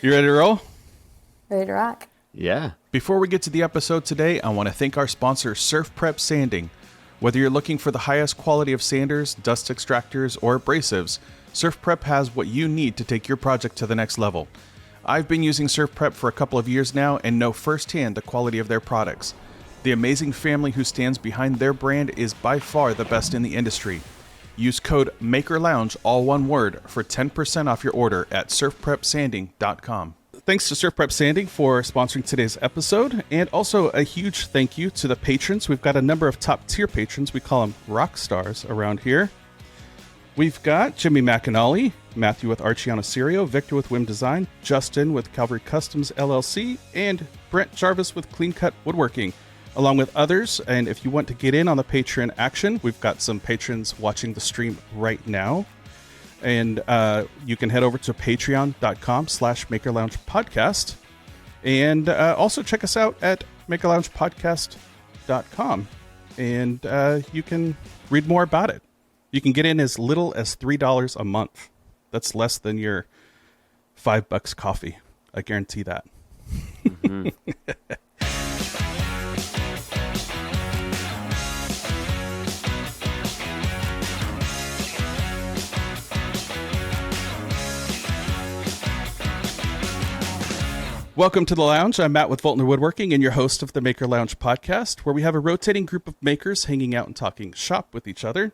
You ready to roll? Ready to rock. Yeah. Before we get to the episode today, I want to thank our sponsor, Surf Prep Sanding. Whether you're looking for the highest quality of sanders, dust extractors, or abrasives, Surf Prep has what you need to take your project to the next level. I've been using Surf Prep for a couple of years now and know firsthand the quality of their products. The amazing family who stands behind their brand is by far the best in the industry. Use code MAKERLOUNGE, all one word, for 10% off your order at surfprepsanding.com. Thanks to Surf Prep Sanding for sponsoring today's episode, and also a huge thank you to the patrons. We've got a number of top-tier patrons. We call them rock stars around here. We've got Jimmy McAnally, Matthew with Archiano Serio, Victor with Wim Design, Justin with Calvary Customs LLC, and Brent Jarvis with Clean Cut Woodworking, along with others. And if you want to get in on the Patreon action, we've got some patrons watching the stream right now. And you can head over to patreon.com/MakerLoungePodcast. And also check us out at MakerLoungePodcast.com. And you can read more about it. You can get in as little as $3 a month. That's less than your $5 coffee. I guarantee that. Mm-hmm. Welcome to the lounge. I'm Matt with Voltner Woodworking and your host of the Maker Lounge podcast, where we have a rotating group of makers hanging out and talking shop with each other.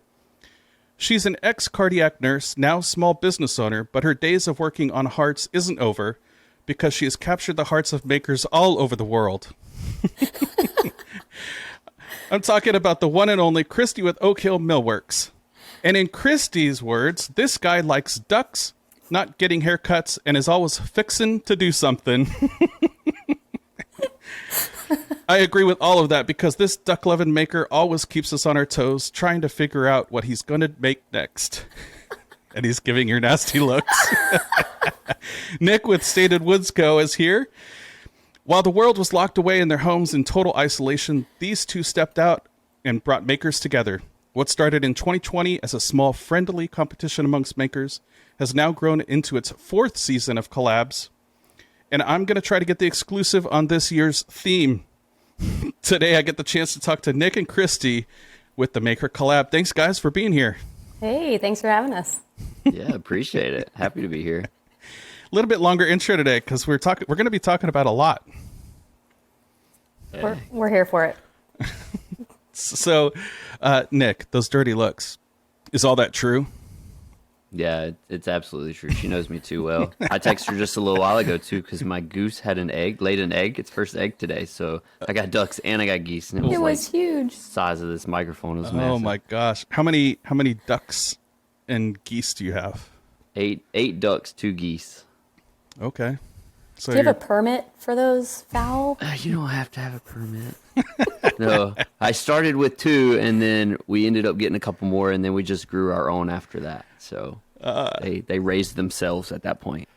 She's an ex-cardiac nurse, now small business owner, but her days of working on hearts isn't over because she has captured the hearts of makers all over the world. I'm talking about the one and only Christy with Oakhill Millworks. And in Christy's words, this guy likes ducks, not getting haircuts, and is always fixin' to do something. I agree with all of that because this duck-lovin maker always keeps us on our toes trying to figure out what he's going to make next. And he's giving her nasty looks. Nick with Stated Woods Co. is here. While the world was locked away in their homes in total isolation, these two stepped out and brought makers together. What started in 2020 as a small friendly competition amongst makers has now grown into its fourth season of Collabs. And I'm going to try to get the exclusive on this year's theme. Today, I get the chance to talk to Nick and Christy with the Maker Collab. Thanks, guys, for being here. Hey, thanks for having us. Yeah, appreciate it. Happy to be here. A little bit longer intro today because we're going to be talking about a lot. Hey. We're here for it. So, Nick, those dirty looks, is all that true? Yeah, it's absolutely true. She knows me too well. I texted her just a little while ago, too, because my goose had laid an egg. Its first egg today. So I got ducks and I got geese. And it was huge. Size of this microphone was massive. Oh, my gosh. How many ducks and geese do you have? Eight ducks, 2 geese. Okay. So do you have a permit for those fowl? You don't have to have a permit. No, I started with 2, and then we ended up getting a couple more, and then we just grew our own after that. So they raised themselves at that point.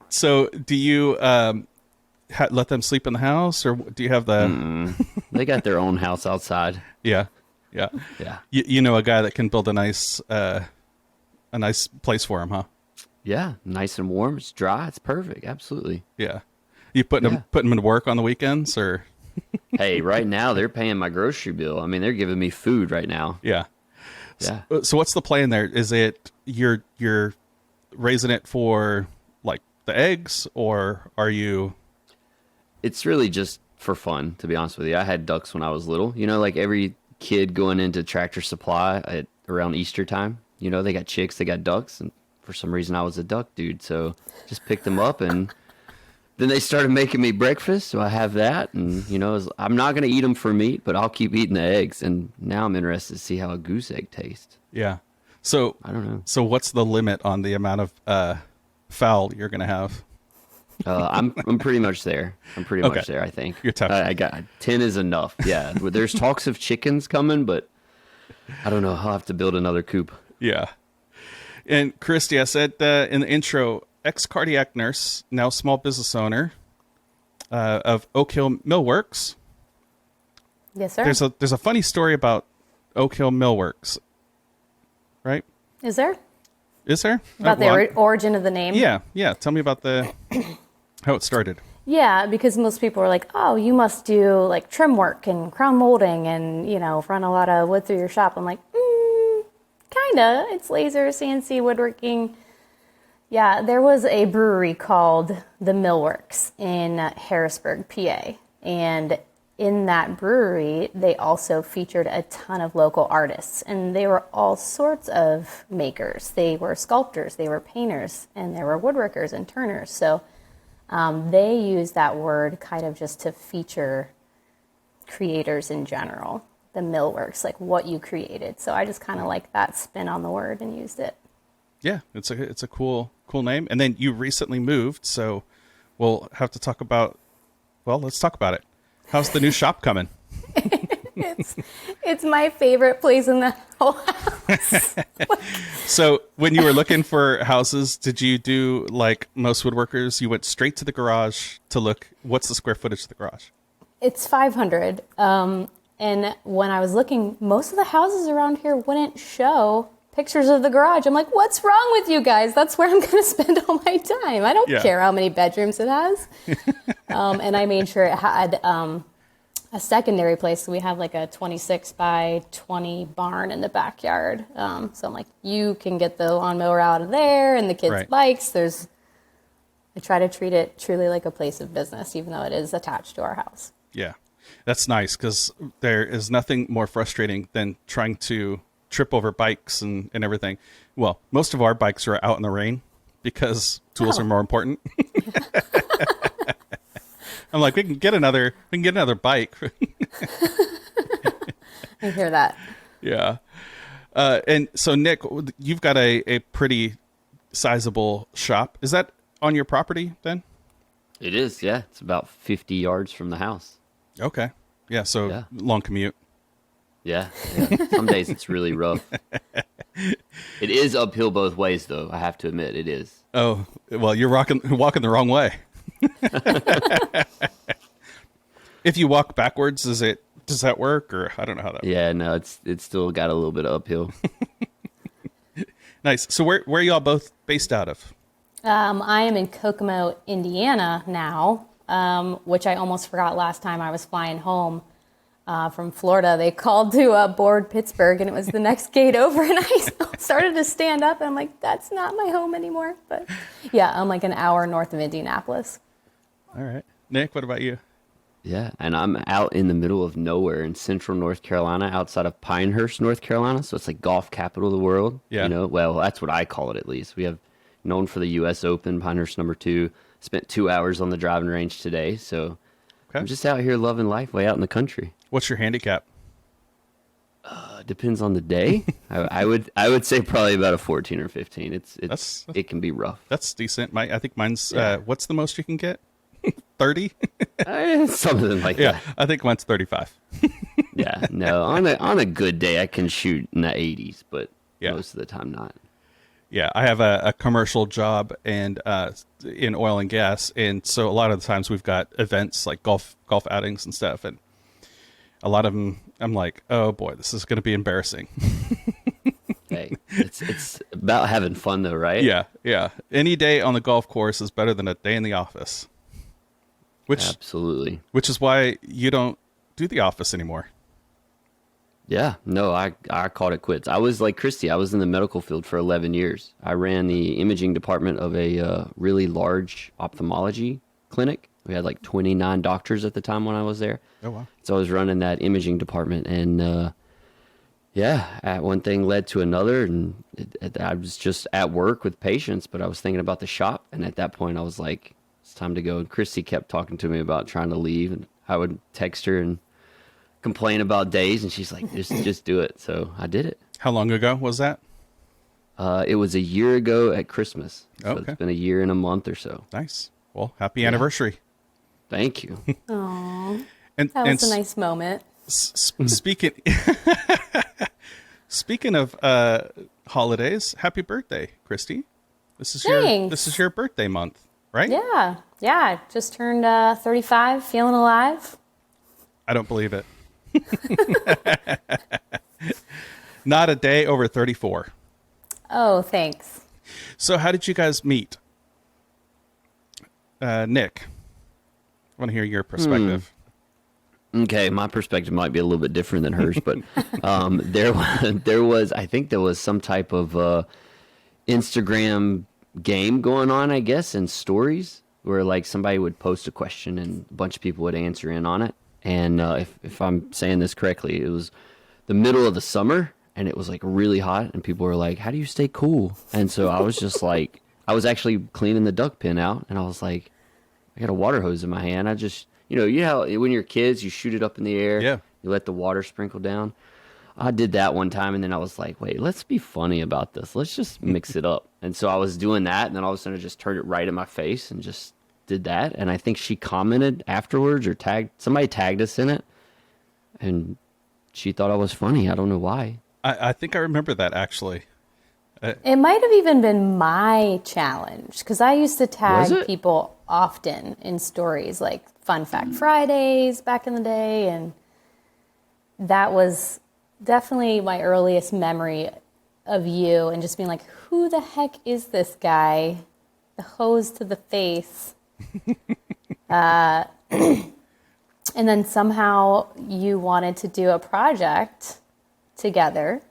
So do you let them sleep in the house, or do you have the... They got their own house outside. Yeah. You know a guy that can build a nice place for him, huh? Yeah, nice and warm. It's dry. It's perfect. Absolutely. Yeah. You putting them to work on the weekends, or... Hey, right now they're paying my grocery bill. I mean, they're giving me food right now. Yeah. Yeah. So what's the plan there? Is it you're raising it for like the eggs, or are you? It's really just for fun, to be honest with you. I had ducks when I was little. You know, like every kid going into Tractor Supply around Easter time. You know, they got chicks, they got ducks, and for some reason I was a duck dude, so just picked them up and. Then they started making me breakfast, so I have that. And, you know, I'm not going to eat them for meat, but I'll keep eating the eggs. And now I'm interested to see how a goose egg tastes. Yeah. So I don't know. So what's the limit on the amount of fowl you're going to have? I'm pretty much there. Much there, I think. You're tough. I got 10 is enough. Yeah. There's talks of chickens coming, but I don't know. I'll have to build another coop. Yeah. And Christy, I said in the intro, ex-cardiac nurse, now small business owner of Oakhill Millworks. Yes, sir. There's a funny story about Oakhill Millworks, right? Is there? Is there? About the origin of the name? Yeah. Tell me about the... how it started. Yeah, because most people were like, oh, you must do like trim work and crown molding and, run a lot of wood through your shop. I'm like, kinda. It's laser, CNC, woodworking. Yeah, there was a brewery called the Millworks in Harrisburg, PA. And in that brewery, they also featured a ton of local artists. And they were all sorts of makers. They were sculptors, they were painters, and there were woodworkers and turners. So they use that word kind of just to feature creators in general, the millworks, like what you created. So I just kind of like that spin on the word and used it. Yeah, it's a cool name. And then you recently moved, so we'll have to talk about. Well, let's talk about it. How's the new shop coming? It's my favorite place in the whole house. So when you were looking for houses, did you do like most woodworkers? You went straight to the garage to look, what's the square footage of the garage? It's 500. And when I was looking, most of the houses around here wouldn't show pictures of the garage. I'm like, what's wrong with you guys? That's where I'm going to spend all my time. I don't care how many bedrooms it has. And I made sure it had a secondary place. So we have like a 26 by 20 barn in the backyard. So I'm like, you can get the lawnmower out of there and the kids' bikes. I try to treat it truly like a place of business, even though it is attached to our house. Yeah, that's nice because there is nothing more frustrating than trying to trip over bikes and everything. Well, most of our bikes are out in the rain because tools are more important. I'm like, we can get another bike. I hear that. Yeah. And so Nick, you've got a pretty sizable shop. Is that on your property then? It is. Yeah. It's about 50 yards from the house. Okay. Yeah. So long commute. Yeah. Some days it's really rough. It is uphill both ways though. I have to admit it is. Oh, well, you're walking the wrong way. If you walk backwards, does that work, or I don't know how that works. Yeah, no, it's still got a little bit of uphill. Nice. So where are y'all both based out of? I am in Kokomo, Indiana now, which I almost forgot last time I was flying home from Florida. They called to board Pittsburgh, and it was the next gate over, and I started to stand up, and I'm like, that's not my home anymore. But yeah, I'm like an hour north of Indianapolis. All right. Nick, what about you? Yeah, and I'm out in the middle of nowhere in central North Carolina, outside of Pinehurst, North Carolina. So it's like golf capital of the world. Yeah. You know, well, that's what I call it at least. We have known for the U.S. Open, Pinehurst #2. Spent 2 hours on the driving range today. So I'm just out here loving life way out in the country. What's your handicap? Depends on the day. I would say probably about a 14 or 15. It can be rough. That's decent. I think mine's what's the most you can get? 30? Something like that. Yeah, I think mine's 35. Yeah, no, on a good day I can shoot in the 80s, but most of the time not. Yeah, I have a commercial job and in oil and gas, and so a lot of the times we've got events like golf outings and stuff, and a lot of them I'm like, oh boy, this is going to be embarrassing. Hey, it's about having fun though, right? Yeah. Any day on the golf course is better than a day in the office. Absolutely. Which is why you don't do the office anymore. Yeah, no, I called it quits. I was like Christy. I was in the medical field for 11 years. I ran the imaging department of a really large ophthalmology clinic. We had like 29 doctors at the time when I was there. Oh, wow. So I was running that imaging department, and one thing led to another, and I was just at work with patients, but I was thinking about the shop, and at that point I was like, it's time to go. And Christy kept talking to me about trying to leave, and I would text her and complain about days, and she's like, just do it. So I did it. How long ago was that? It was a year ago at Christmas. So okay. It's been a year and a month or so. Nice. Well, happy anniversary. Thank you. Aww. That was a nice moment. Speaking of holidays, happy birthday, Christy. This is your birthday month, right? Yeah. Just turned 35, feeling alive. I don't believe it. Not a day over 34. Oh, thanks. So how did you guys meet? Nick, I want to hear your perspective. Okay, my perspective might be a little bit different than hers, but there was I think there was some type of Instagram game going on, I guess, in stories where like somebody would post a question and a bunch of people would answer in on it. And if I'm saying this correctly, it was the middle of the summer and it was like really hot and people were like, how do you stay cool? And so I was just like, I was actually cleaning the duck pen out and I was like, I got a water hose in my hand. I just, you know how when you're kids, you shoot it up in the air. Yeah. You let the water sprinkle down. I did that one time and then I was like, wait, let's be funny about this. Let's just mix it up. And so I was doing that and then all of a sudden I just turned it right in my face and just did that. And I think she commented afterwards or somebody tagged us in it and she thought I was funny. I don't know why. I think I remember that actually. It might have even been my challenge because I used to tag people often in stories like Fun Fact Fridays back in the day. And that was definitely my earliest memory of you and just being like, who the heck is this guy? The hose to the face. And then somehow you wanted to do a project together.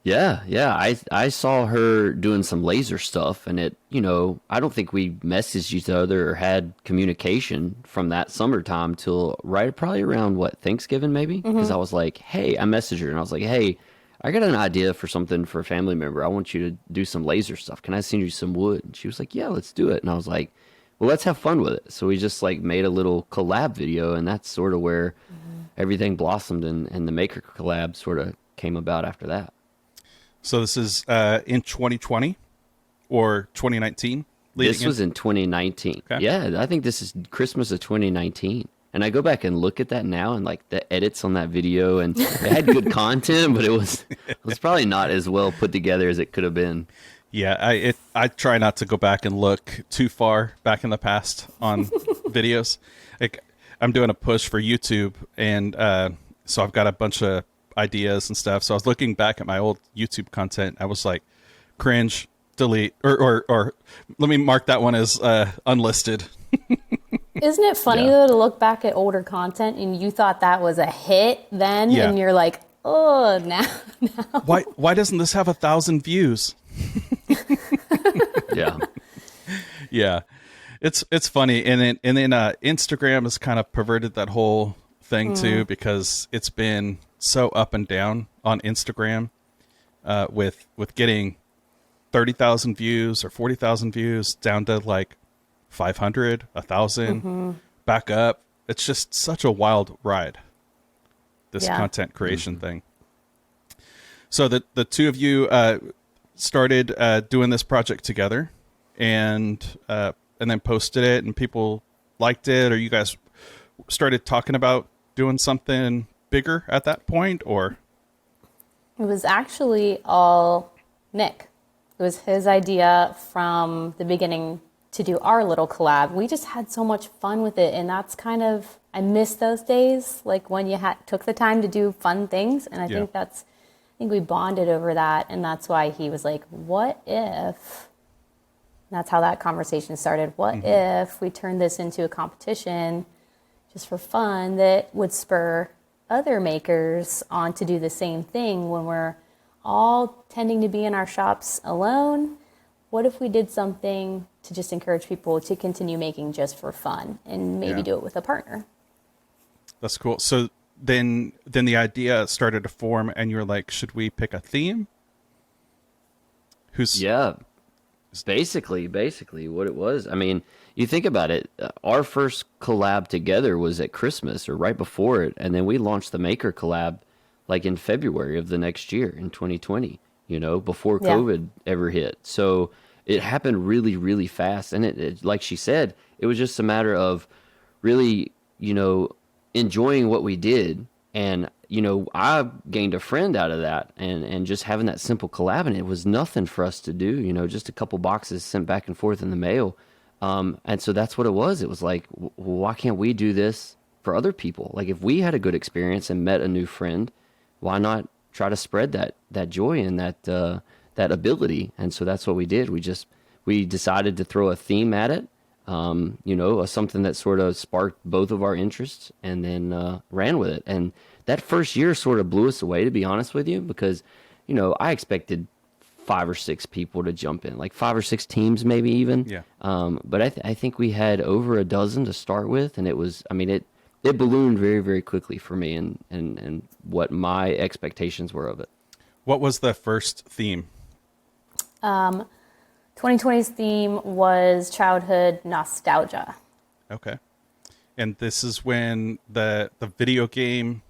Yeah. I saw her doing some laser stuff and it, I don't think we messaged each other or had communication from that summertime till probably around Thanksgiving maybe? Because I was like, hey, I messaged her and I was like, hey, I got an idea for something for a family member. I want you to do some laser stuff. Can I send you some wood? And she was like, yeah, let's do it. And I was like, well, let's have fun with it. So we just like made a little collab video and that's sort of where everything blossomed and the Maker Collab sort of came about after that. So this is in 2020 or 2019? This was in 2019. Okay. Yeah, I think this is Christmas of 2019. And I go back and look at that now and like the edits on that video and it had good content, but it was probably not as well put together as it could have been. Yeah, I try not to go back and look too far back in the past on videos. Like I'm doing a push for YouTube and so I've got a bunch of ideas and stuff. So I was looking back at my old YouTube content. I was like, cringe, delete, or let me mark that one as unlisted. Isn't it funny though to look back at older content and you thought that was a hit then, and you're like, oh, now. Why doesn't this have 1,000 views? Yeah. Yeah, it's funny, and then Instagram has kind of perverted that whole thing too because it's been so up and down on Instagram with getting 30,000 views or 40,000 views down to like 500, 1,000, back up. It's just such a wild ride, this content creation thing. So the two of you started doing this project together and then posted it and people liked it, or you guys started talking about doing something bigger at that point, or? It was actually all Nick. It was his idea from the beginning to do our little collab. We just had so much fun with it, and that's kind of, I miss those days, like when you took the time to do fun things, and I think we bonded over that, and that's why he was like, what if, that's how that conversation started, what if we turned this into a competition just for fun that would spur other makers on to do the same thing when we're all tending to be in our shops alone? What if we did something to just encourage people to continue making just for fun and maybe do it with a partner? That's cool. So then the idea started to form and you were like, should we pick a theme? Basically what it was. I mean, you think about it, our first collab together was at Christmas or right before it. And then we launched the Maker Collab like in February of the next year in 2020, before COVID ever hit. So it happened really, really fast. And it, like she said, it was just a matter of really, enjoying what we did. And, I gained a friend out of that and just having that simple collab. And it was nothing for us to do, just a couple boxes sent back and forth in the mail. And so that's what it was. It was like, why can't we do this for other people? Like if we had a good experience and met a new friend, why not try to spread that joy and that ability? And so that's what we did. We we decided to throw a theme at it. Something that sort of sparked both of our interests, and then ran with it. And that first year sort of blew us away, to be honest with you, because, I expected 5 or 6 people to jump in, like 5 or 6 teams, maybe even. Yeah. But I think we had over a dozen to start with, and it ballooned very, very quickly for me, and what my expectations were of it. What was the first theme? 2020's theme was childhood nostalgia. Okay. And this is when the video game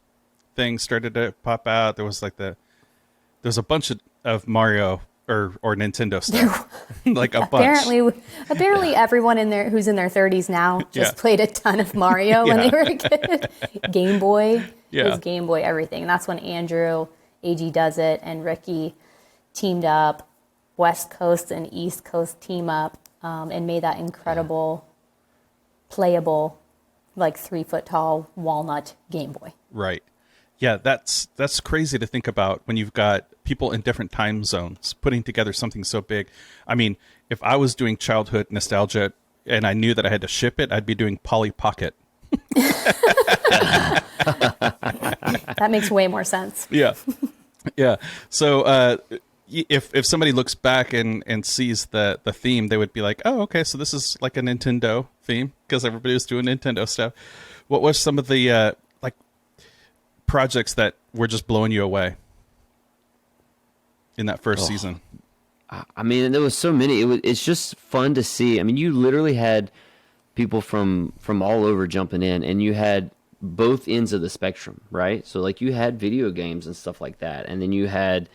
thing started to pop out. There was a bunch of Mario or Nintendo stuff. Like a bunch. Apparently everyone in there who's in their 30s now just played a ton of Mario when they were a kid. Game Boy. It was Game Boy everything. And that's when Andrew, AG Does It, and Ricky teamed up. West Coast and East Coast team up, and made that incredible, playable, like 3-foot-tall walnut Game Boy. Right. Yeah, that's crazy to think about when you've got people in different time zones putting together something so big. I mean, if I was doing childhood nostalgia and I knew that I had to ship it, I'd be doing Polly Pocket. That makes way more sense. Yeah. Yeah. So, if somebody looks back and sees the theme, they would be like, oh, okay, so this is like a Nintendo theme because everybody was doing Nintendo stuff. What was some of the projects that were just blowing you away in that first season? I mean, there was so many. It's just fun to see. I mean, you literally had people from all over jumping in, and you had both ends of the spectrum, right? So like you had video games and stuff like that, and then you had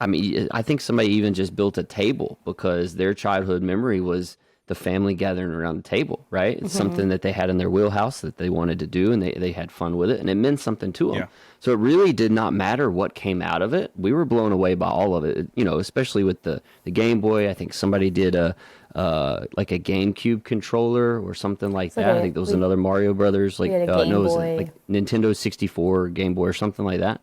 I think somebody even just built a table because their childhood memory was the family gathering around the table, right? It's something that they had in their wheelhouse that they wanted to do, and they had fun with it, and it meant something to them. Yeah. So it really did not matter what came out of it. We were blown away by all of it, especially with the Game Boy. I think somebody did like a GameCube controller or something like that. I think there was another Mario Brothers, like it was like Nintendo 64 Game Boy or something like that.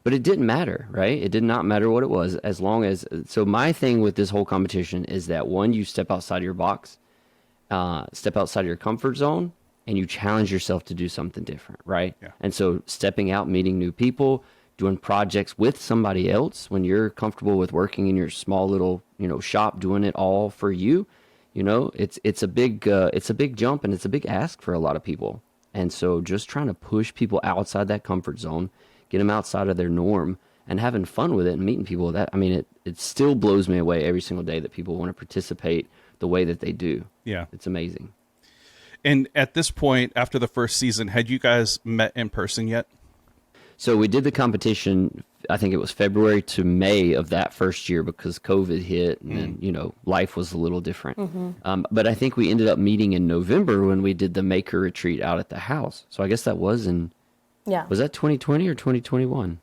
But it didn't matter, right? It did not matter what it was, as long as... So my thing with this whole competition is that, one, you step outside your box, step outside your comfort zone, and you challenge yourself to do something different, right? Yeah. And so stepping out, meeting new people, doing projects with somebody else, when you're comfortable with working in your small little, shop, doing it all for you, it's a big jump, and it's a big ask for a lot of people. And so just trying to push people outside that comfort zone, get them outside of their norm, and having fun with it and meeting people. It still blows me away every single day that people want to participate the way that they do. Yeah. It's amazing. And at this point, after the first season, had you guys met in person yet? So we did the competition, I think it was February to May of that first year because COVID hit and then, life was a little different. But I think we ended up meeting in November when we did the Maker retreat out at the house. So I guess that was was that 2020 or 2021?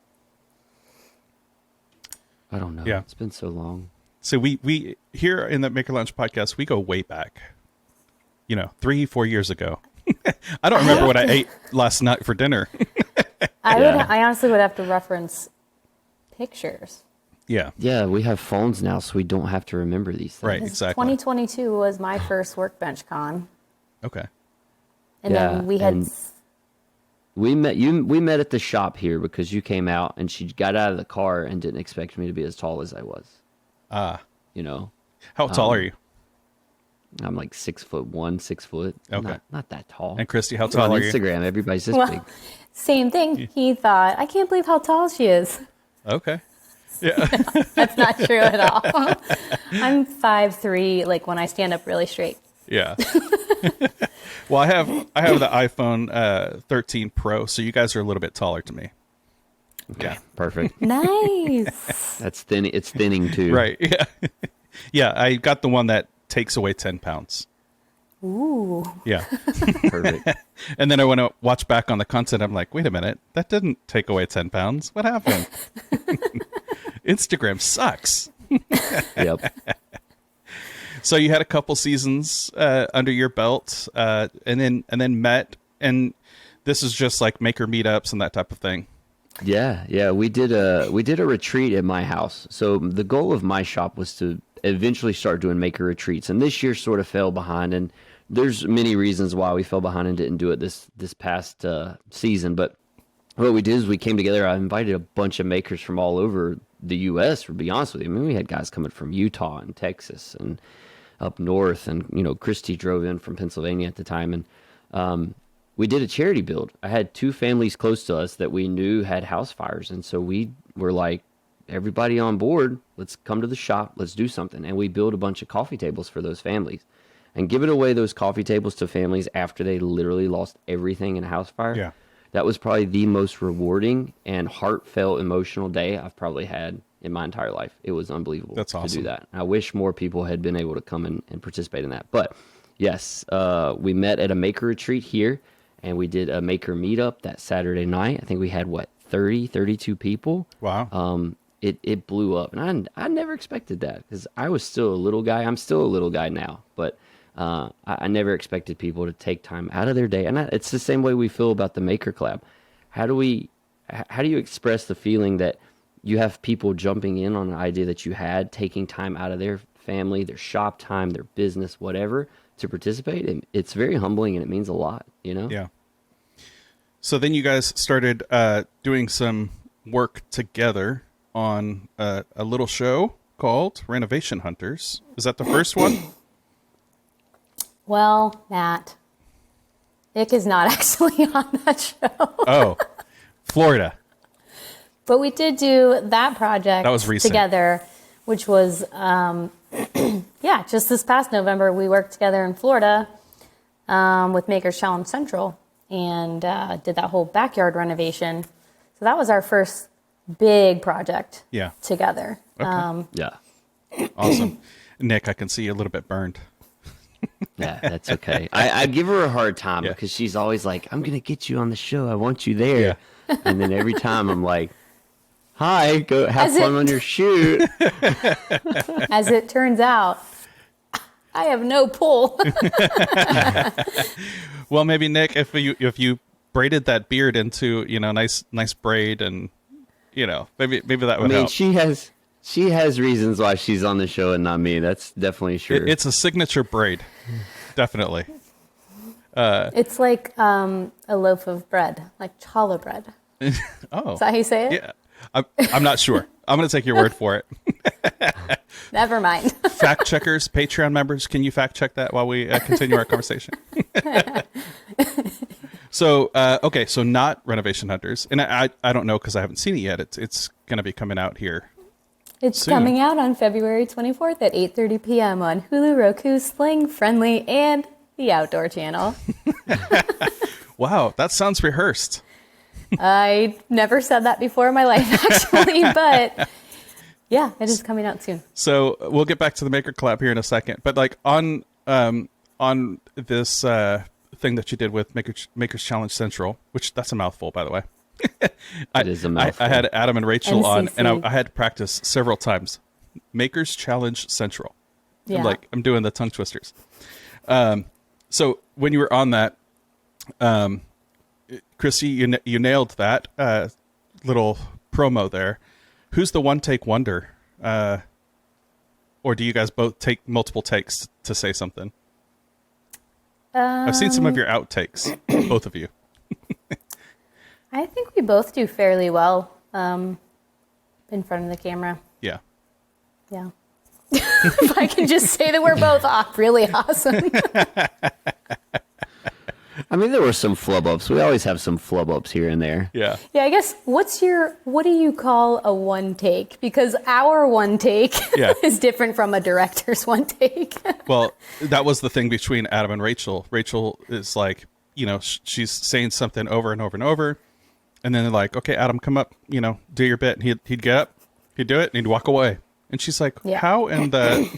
I don't know. Yeah. It's been so long. So we here in the Maker Lounge podcast, we go way back, 3-4 years ago. I don't remember what I ate last night for dinner. I honestly would have to reference pictures. Yeah. Yeah, we have phones now, so we don't have to remember these things. Right, exactly. 2022 was my first workbench con. Okay. And then we had... We met at the shop here because you came out and she got out of the car and didn't expect me to be as tall as I was. How tall are you? I'm like 6'1", 6 foot. Okay. Not that tall. And Christy, how tall are you? On Instagram, everybo's this big. Same thing. He thought, I can't believe how tall she is. Okay. Yeah. That's not true at all. I'm 5'3", like when I stand up really straight. Yeah. Well, I have the iPhone 13 Pro, so you guys are a little bit taller to me. Okay, Yeah. perfect. Nice. That's thin. It's thinning too. Right. Yeah. Yeah. I got the one that takes away 10 pounds. Ooh. Yeah. Perfect. And then I want to watch back on the content. I'm like, wait a minute, that didn't take away 10 pounds. What happened? Instagram sucks. Yep. So you had a couple seasons under your belt, and then met, and this is just like maker meetups and that type of thing. Yeah. We did a retreat at my house. So the goal of my shop was to eventually start doing maker retreats, and this year sort of fell behind. And there's many reasons why we fell behind and didn't do it this past season. But what we did is we came together. I invited a bunch of makers from all over the U.S. To be honest with you, I mean, we had guys coming from Utah and Texas and up north, and Christy drove in from Pennsylvania at the time, and we did a charity build. I had two families close to us that we knew had house fires. And so we were like, everybody on board, let's come to the shop, let's do something. And we built a bunch of coffee tables for those families and giving away those coffee tables to families after they literally lost everything in a house fire. Yeah. That was probably the most rewarding and heartfelt, emotional day I've probably had in my entire life. It was unbelievable. That's awesome. To do that. I wish more people had been able to come and participate in that. But yes, we met at a maker retreat here. And we did a maker meetup that Saturday night. I think we had 32 people. Wow. It blew up, and I never expected that, because I was still a little guy. I'm still a little guy now, but I never expected people to take time out of their day. And it's the same way we feel about the Maker Collab. How do you express the feeling that you have people jumping in on an idea that you had, taking time out of their family, their shop time, their business, whatever, to participate? And it's very humbling, and it means a lot, Yeah. So then you guys started doing some work together on a little show called Renovation Hunters. Is that the first one? Well, Matt, Nick is not actually on that show. Oh, Florida. But we did do that project That was recent. together, which was, just this past November, we worked together in Florida with Makers Challenge Central and did that whole backyard renovation. So that was our first big project together. Okay. Yeah. Awesome. Nick, I can see you a little bit burned. Yeah, that's okay. I give her a hard time because she's always like, I'm going to get you on the show. I want you there. Yeah. And then every time I'm like, hi, go have fun on your shoot. As it turns out, I have no pull. Well, maybe Nick, if you braided that beard into, nice braid, and maybe that would help. She has reasons why she's on the show and not me. That's definitely true. It's a signature braid. Definitely. It's like a loaf of bread, like challah bread. Oh. Is that how you say it? Yeah. I'm not sure. I'm going to take your word for it. Never mind. Fact checkers, Patreon members, can you fact check that while we continue our conversation? So not Renovation Hunters. And I don't know because I haven't seen it yet. It's going to be coming out here. It's soon. coming out on February 24th at 8:30 p.m. on Hulu, Roku, Sling, Friendly, and the Outdoor Channel. Wow, that sounds rehearsed. I never said that before in my life, actually, but yeah, it is coming out soon. So we'll get back to the Maker Collab here in a second. But like on this thing that you did with Makers Challenge Central, which that's a mouthful, by the way. It is a mouthful. I had Adam and Rachel on, MCC. and I had to practice several times. Makers Challenge Central. Yeah. I'm doing the tongue twisters. So when you were on that, Christy, you nailed that little promo there. Who's the one take wonder? Or do you guys both take multiple takes to say something? I've seen some of your outtakes, both of you. I think we both do fairly well in front of the camera. Yeah. Yeah. If I can just say that we're both really awesome. I mean, there were some flub ups. We always have some flub ups here and there. Yeah. Yeah, I guess what do you call a one take? Because our one take is different from a director's one take. Well, that was the thing between Adam and Rachel. Rachel is like, she's saying something over and over and over. And then they're like, okay, Adam, come up, do your bit. And he'd get up, he'd do it, and he'd walk away. And she's like, how in the...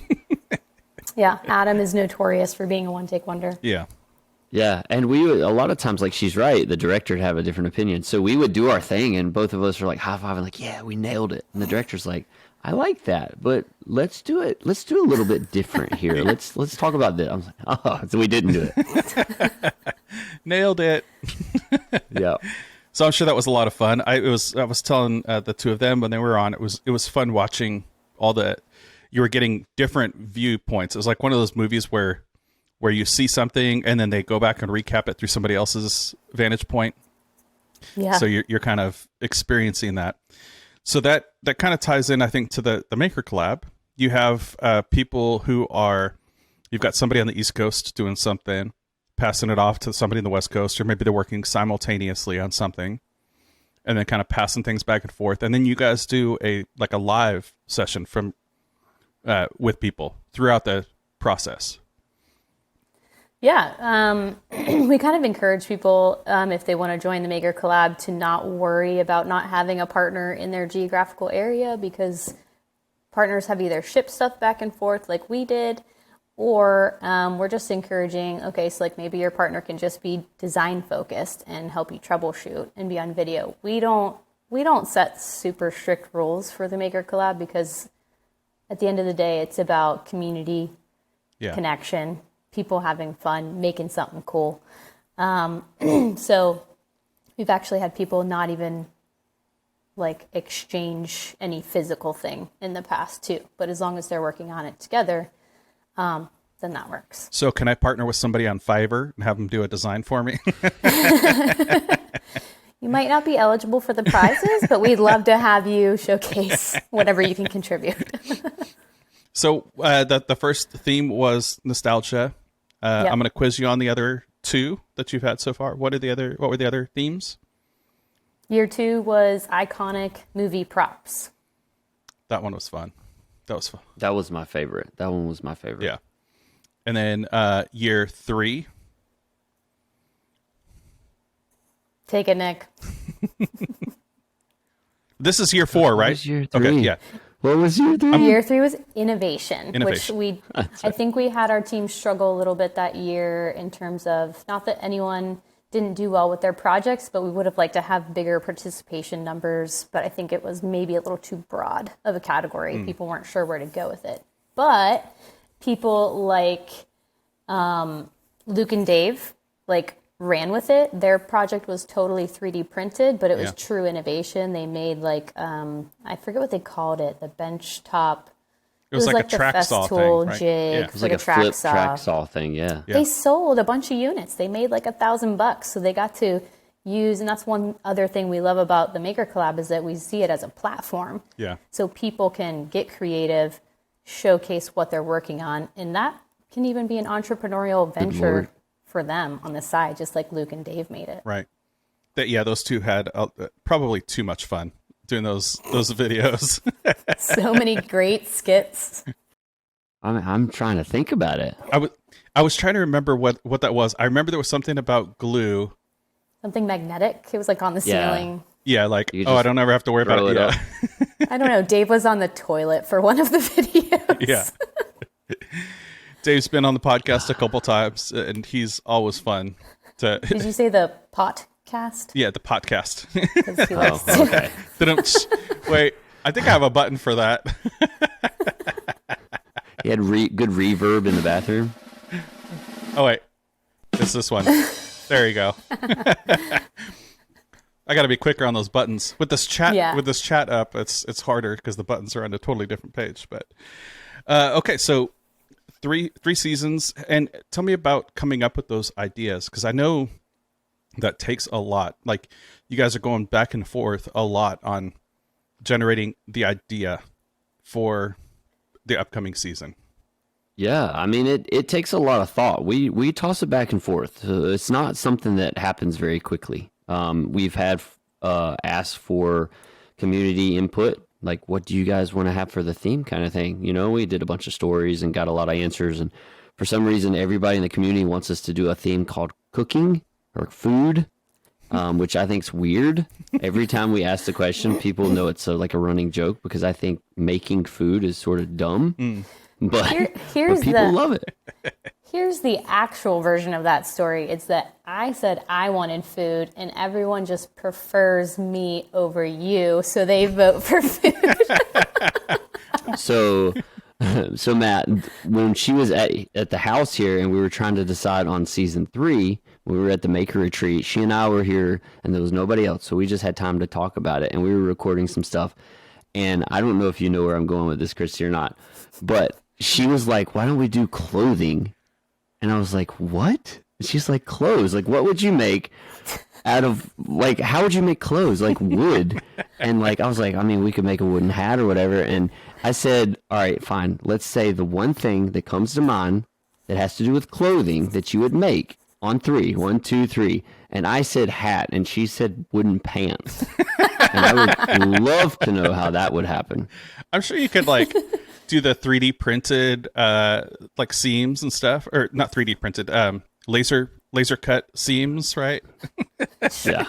Yeah, Adam is notorious for being a one-take wonder. Yeah. Yeah, and we would, a lot of times, like, she's right, the director would have a different opinion. So we would do our thing, and both of us were like high-fiving, like, yeah, we nailed it. And the director's like, I like that, but let's do it. Let's do a little bit different here. Let's talk about this. I was like, oh, so we didn't do it. Nailed it. Yeah. So I'm sure that was a lot of fun. I was telling the two of them when they were on, it was fun watching you were getting different viewpoints. It was like one of those movies where you see something and then they go back and recap it through somebody else's vantage point. Yeah. So you're kind of experiencing that. So that kind of ties in, I think, to the Maker Collab. You have people you've got somebody on the East Coast doing something, passing it off to somebody in the West Coast, or maybe they're working simultaneously on something, and then kind of passing things back and forth. And then you guys do a live session with people throughout the process. Yeah, we kind of encourage people, if they want to join the Maker Collab, to not worry about not having a partner in their geographical area, because partners have either shipped stuff back and forth like we did, or we're just encouraging, okay, so like maybe your partner can just be design focused and help you troubleshoot and be on video. We don't set super strict rules for the Maker Collab, because at the end of the day, it's about community, connection, people having fun, making something cool. So we've actually had people not even like exchange any physical thing in the past too. But as long as they're working on it together, then that works. So can I partner with somebody on Fiverr and have them do a design for me? You might not be eligible for the prizes, but we'd love to have you showcase whatever you can contribute. So the first theme was nostalgia. I'm going to quiz you on the other two that you've had so far. What were the other themes? Year 2 was iconic movie props. That one was fun. That was fun. That was my favorite. That one was my favorite. Yeah. And then year 3. Take it, Nick. This is year 4, right? What was year 3? Okay, yeah. What was year 3? Year 3 was innovation. Innovation. Which I think we had our team struggle a little bit that year in terms of, not that anyone didn't do well with their projects, but we would have liked to have bigger participation numbers. But I think it was maybe a little too broad of a category. People weren't sure where to go with it. But people like Luke and Dave, ran with it. Their project was totally 3D printed, but it was true innovation. They made I forget what they called it, the bench top. It was like a the track saw Festool thing, right? jig, Yeah. It was like a flip track saw thing, yeah. They sold a bunch of units. They made like $1,000, so they got to use, and that's one other thing we love about the Maker Collab, is that we see it as a platform. Yeah. So people can get creative, showcase what they're working on, and that can even be an entrepreneurial venture for them on the side, just like Luke and Dave made it. Right. Those two had probably too much fun doing those videos. So many great skits. I'm trying to think about it. I was trying to remember what that was. I remember there was something about glue. Something magnetic. It was like on the ceiling. Yeah, I don't ever have to worry about it. Yeah. I don't know. Dave was on the toilet for one of the videos. Yeah. Dave's been on the podcast a couple times, and he's always fun. Did you say the podcast? Yeah, the podcast. Okay. Wait, I think I have a button for that. He had good reverb in the bathroom. Oh, wait. It's this one. There you go. I got to be quicker on those buttons. With this chat up, it's harder because the buttons are on a totally different page. But okay, so three seasons, and tell me about coming up with those ideas, because I know that takes a lot. Like, you guys are going back and forth a lot on generating the idea for the upcoming season. Yeah, I mean, it takes a lot of thought. We toss it back and forth. It's not something that happens very quickly. We've had asked for community input, like, what do you guys want to have for the theme, kind of thing. You know, we did a bunch of stories and got a lot of answers, and for some reason everybody in the community wants us to do a theme called cooking or food, which I think's weird. Every time we ask the question, people know it's like a running joke, because I think making food is sort of dumb. But, but people love it. Here's the actual version of that story. It's that I said I wanted food, and everyone just prefers me over you, so they vote for food. So Matt, when she was at the house here and we were trying to decide on season 3, we were at the Maker retreat. She and I were here, and there was nobody else, so we just had time to talk about it. And we were recording some stuff. And I don't know if you know where I'm going with this, Christy, or not, but she was like, "Why don't we do clothing?" And I was like, "What?" And she's like, "Clothes. Like, what would you make out of, like, how would you make clothes? Like wood?" And like, I was like, I mean, we could make a wooden hat or whatever. And I said, all right, fine. Let's say the one thing that comes to mind that has to do with clothing that you would make on 3. 1, 2, 3. And I said hat, and she said wooden pants. And I would love to know how that would happen. I'm sure you could like do the 3D printed like seams and stuff, or not 3D printed, laser cut seams, right? Yeah.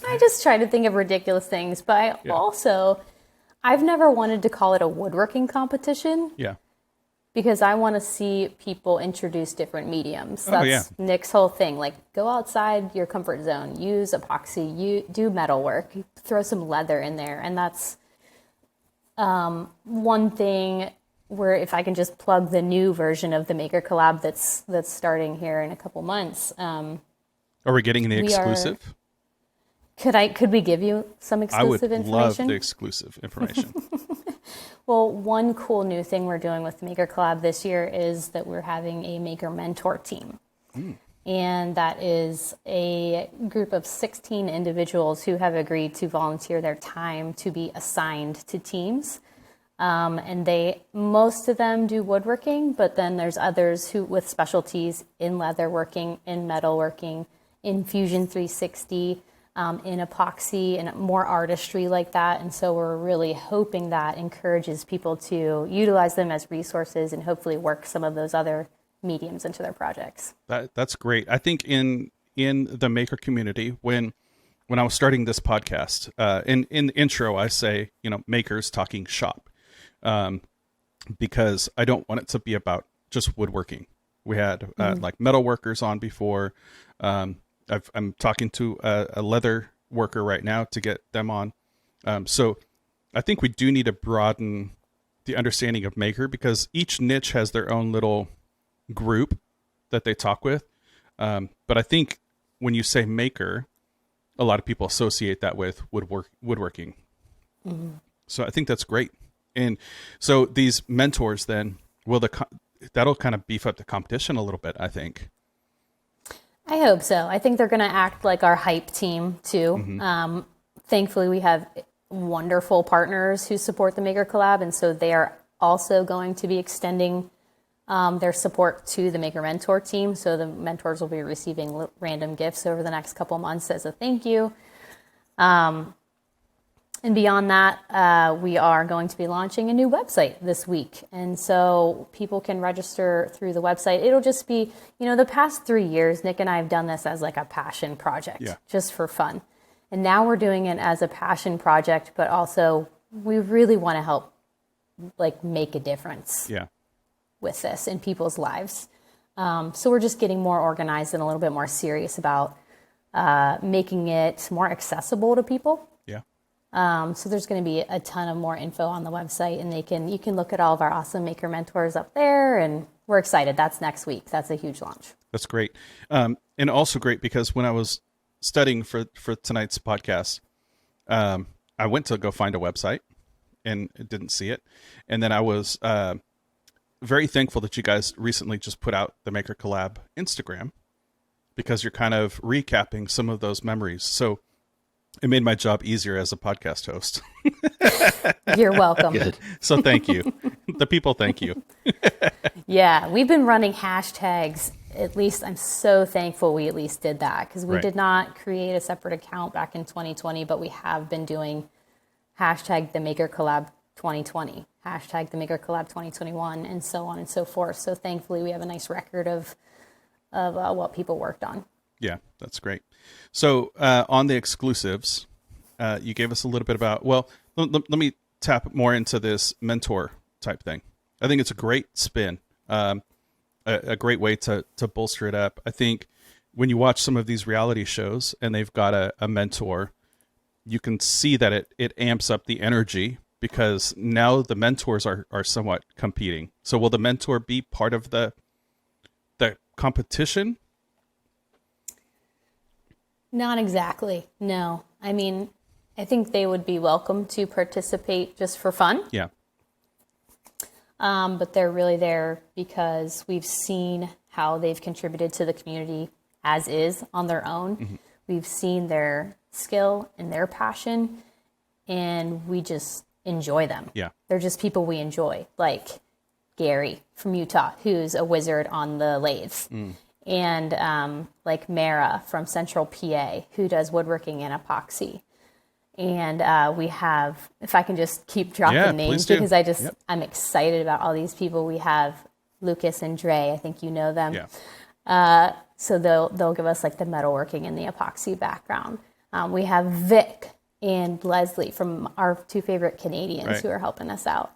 I just try to think of ridiculous things, but I've never wanted to call it a woodworking competition. Yeah. Because I want to see people introduce different mediums. Oh, That's Nick's whole thing. Like, go outside your comfort zone, use epoxy, you do metal work, throw some leather in there. And that's one thing where if I can just plug the new version of the Maker Collab that's starting here in a couple months. Are we getting the exclusive? Could we give you some exclusive information? I would love the exclusive information. Well, one cool new thing we're doing with Maker Collab this year is that we're having a Maker Mentor team. And that is a group of 16 individuals who have agreed to volunteer their time to be assigned to teams. And most of them do woodworking, but then there's others who with specialties in leatherworking, in metalworking, in Fusion 360, in epoxy and more artistry like that. And so we're really hoping that encourages people to utilize them as resources and hopefully work some of those other mediums into their projects. That's great. I think in the maker community, when I was starting this podcast, in the intro, I say, makers talking shop, because I don't want it to be about just woodworking. We had like metal workers on before. I'm talking to a leather worker right now to get them on. So I think we do need to broaden the understanding of maker, because each niche has their own little group that they talk with. But I think when you say maker, a lot of people associate that with woodworking. So I think that's great. And so these mentors then, that'll kind of beef up the competition a little bit, I think. I hope so. I think they're going to act like our hype team too. Thankfully, we have wonderful partners who support the Maker Collab, and so they are also going to be extending their support to the Maker Mentor team. So the mentors will be receiving random gifts over the next couple months as a thank you. And beyond that, we are going to be launching a new website this week. And so people can register through the website. It'll just be, the past 3 years, Nick and I have done this as like a passion project, just for fun. And now we're doing it as a passion project, but also we really want to help like make a difference with this in people's lives. So we're just getting more organized and a little bit more serious about making it more accessible to people. So there's going to be a ton of more info on the website, and you can look at all of our awesome maker mentors up there, and we're excited. That's next week. That's a huge launch. That's great. And also great because when I was studying for tonight's podcast, I went to go find a website and didn't see it. And then I was very thankful that you guys recently just put out the Maker Collab Instagram, because you're kind of recapping some of those memories. So it made my job easier as a podcast host. You're welcome. Good. So thank you. The people thank you. Yeah, we've been running hashtags. At least I'm so thankful we at least did that, because we did not create a separate account back in 2020, but we have been doing hashtag the Maker Collab 2020, hashtag the Maker Collab 2021, and so on and so forth. So thankfully we have a nice record of what people worked on. Yeah, that's great. So on the exclusives, you gave us a little bit about, let me tap more into this mentor type thing. I think it's a great spin, a great way to bolster it up. I think when you watch some of these reality shows and they've got a mentor, you can see that it amps up the energy, because now the mentors are somewhat competing. So will the mentor be part of the competition? Not exactly. No. I mean, I think they would be welcome to participate just for fun. Yeah. But they're really there because we've seen how they've contributed to the community as is on their own. Mm-hmm. We've seen their skill and their passion, and we just enjoy them. Yeah. They're just people we enjoy, like Gary from Utah, who's a wizard on the lathes. And like Mara from Central PA, who does woodworking and epoxy. And we have, if I can just keep dropping names, because I'm excited about all these people. We have Lucas and Dre. I think you know them. Yeah. So they'll give us like the metalworking and the epoxy background. We have Vic and Leslie from our two favorite Canadians who are helping us out.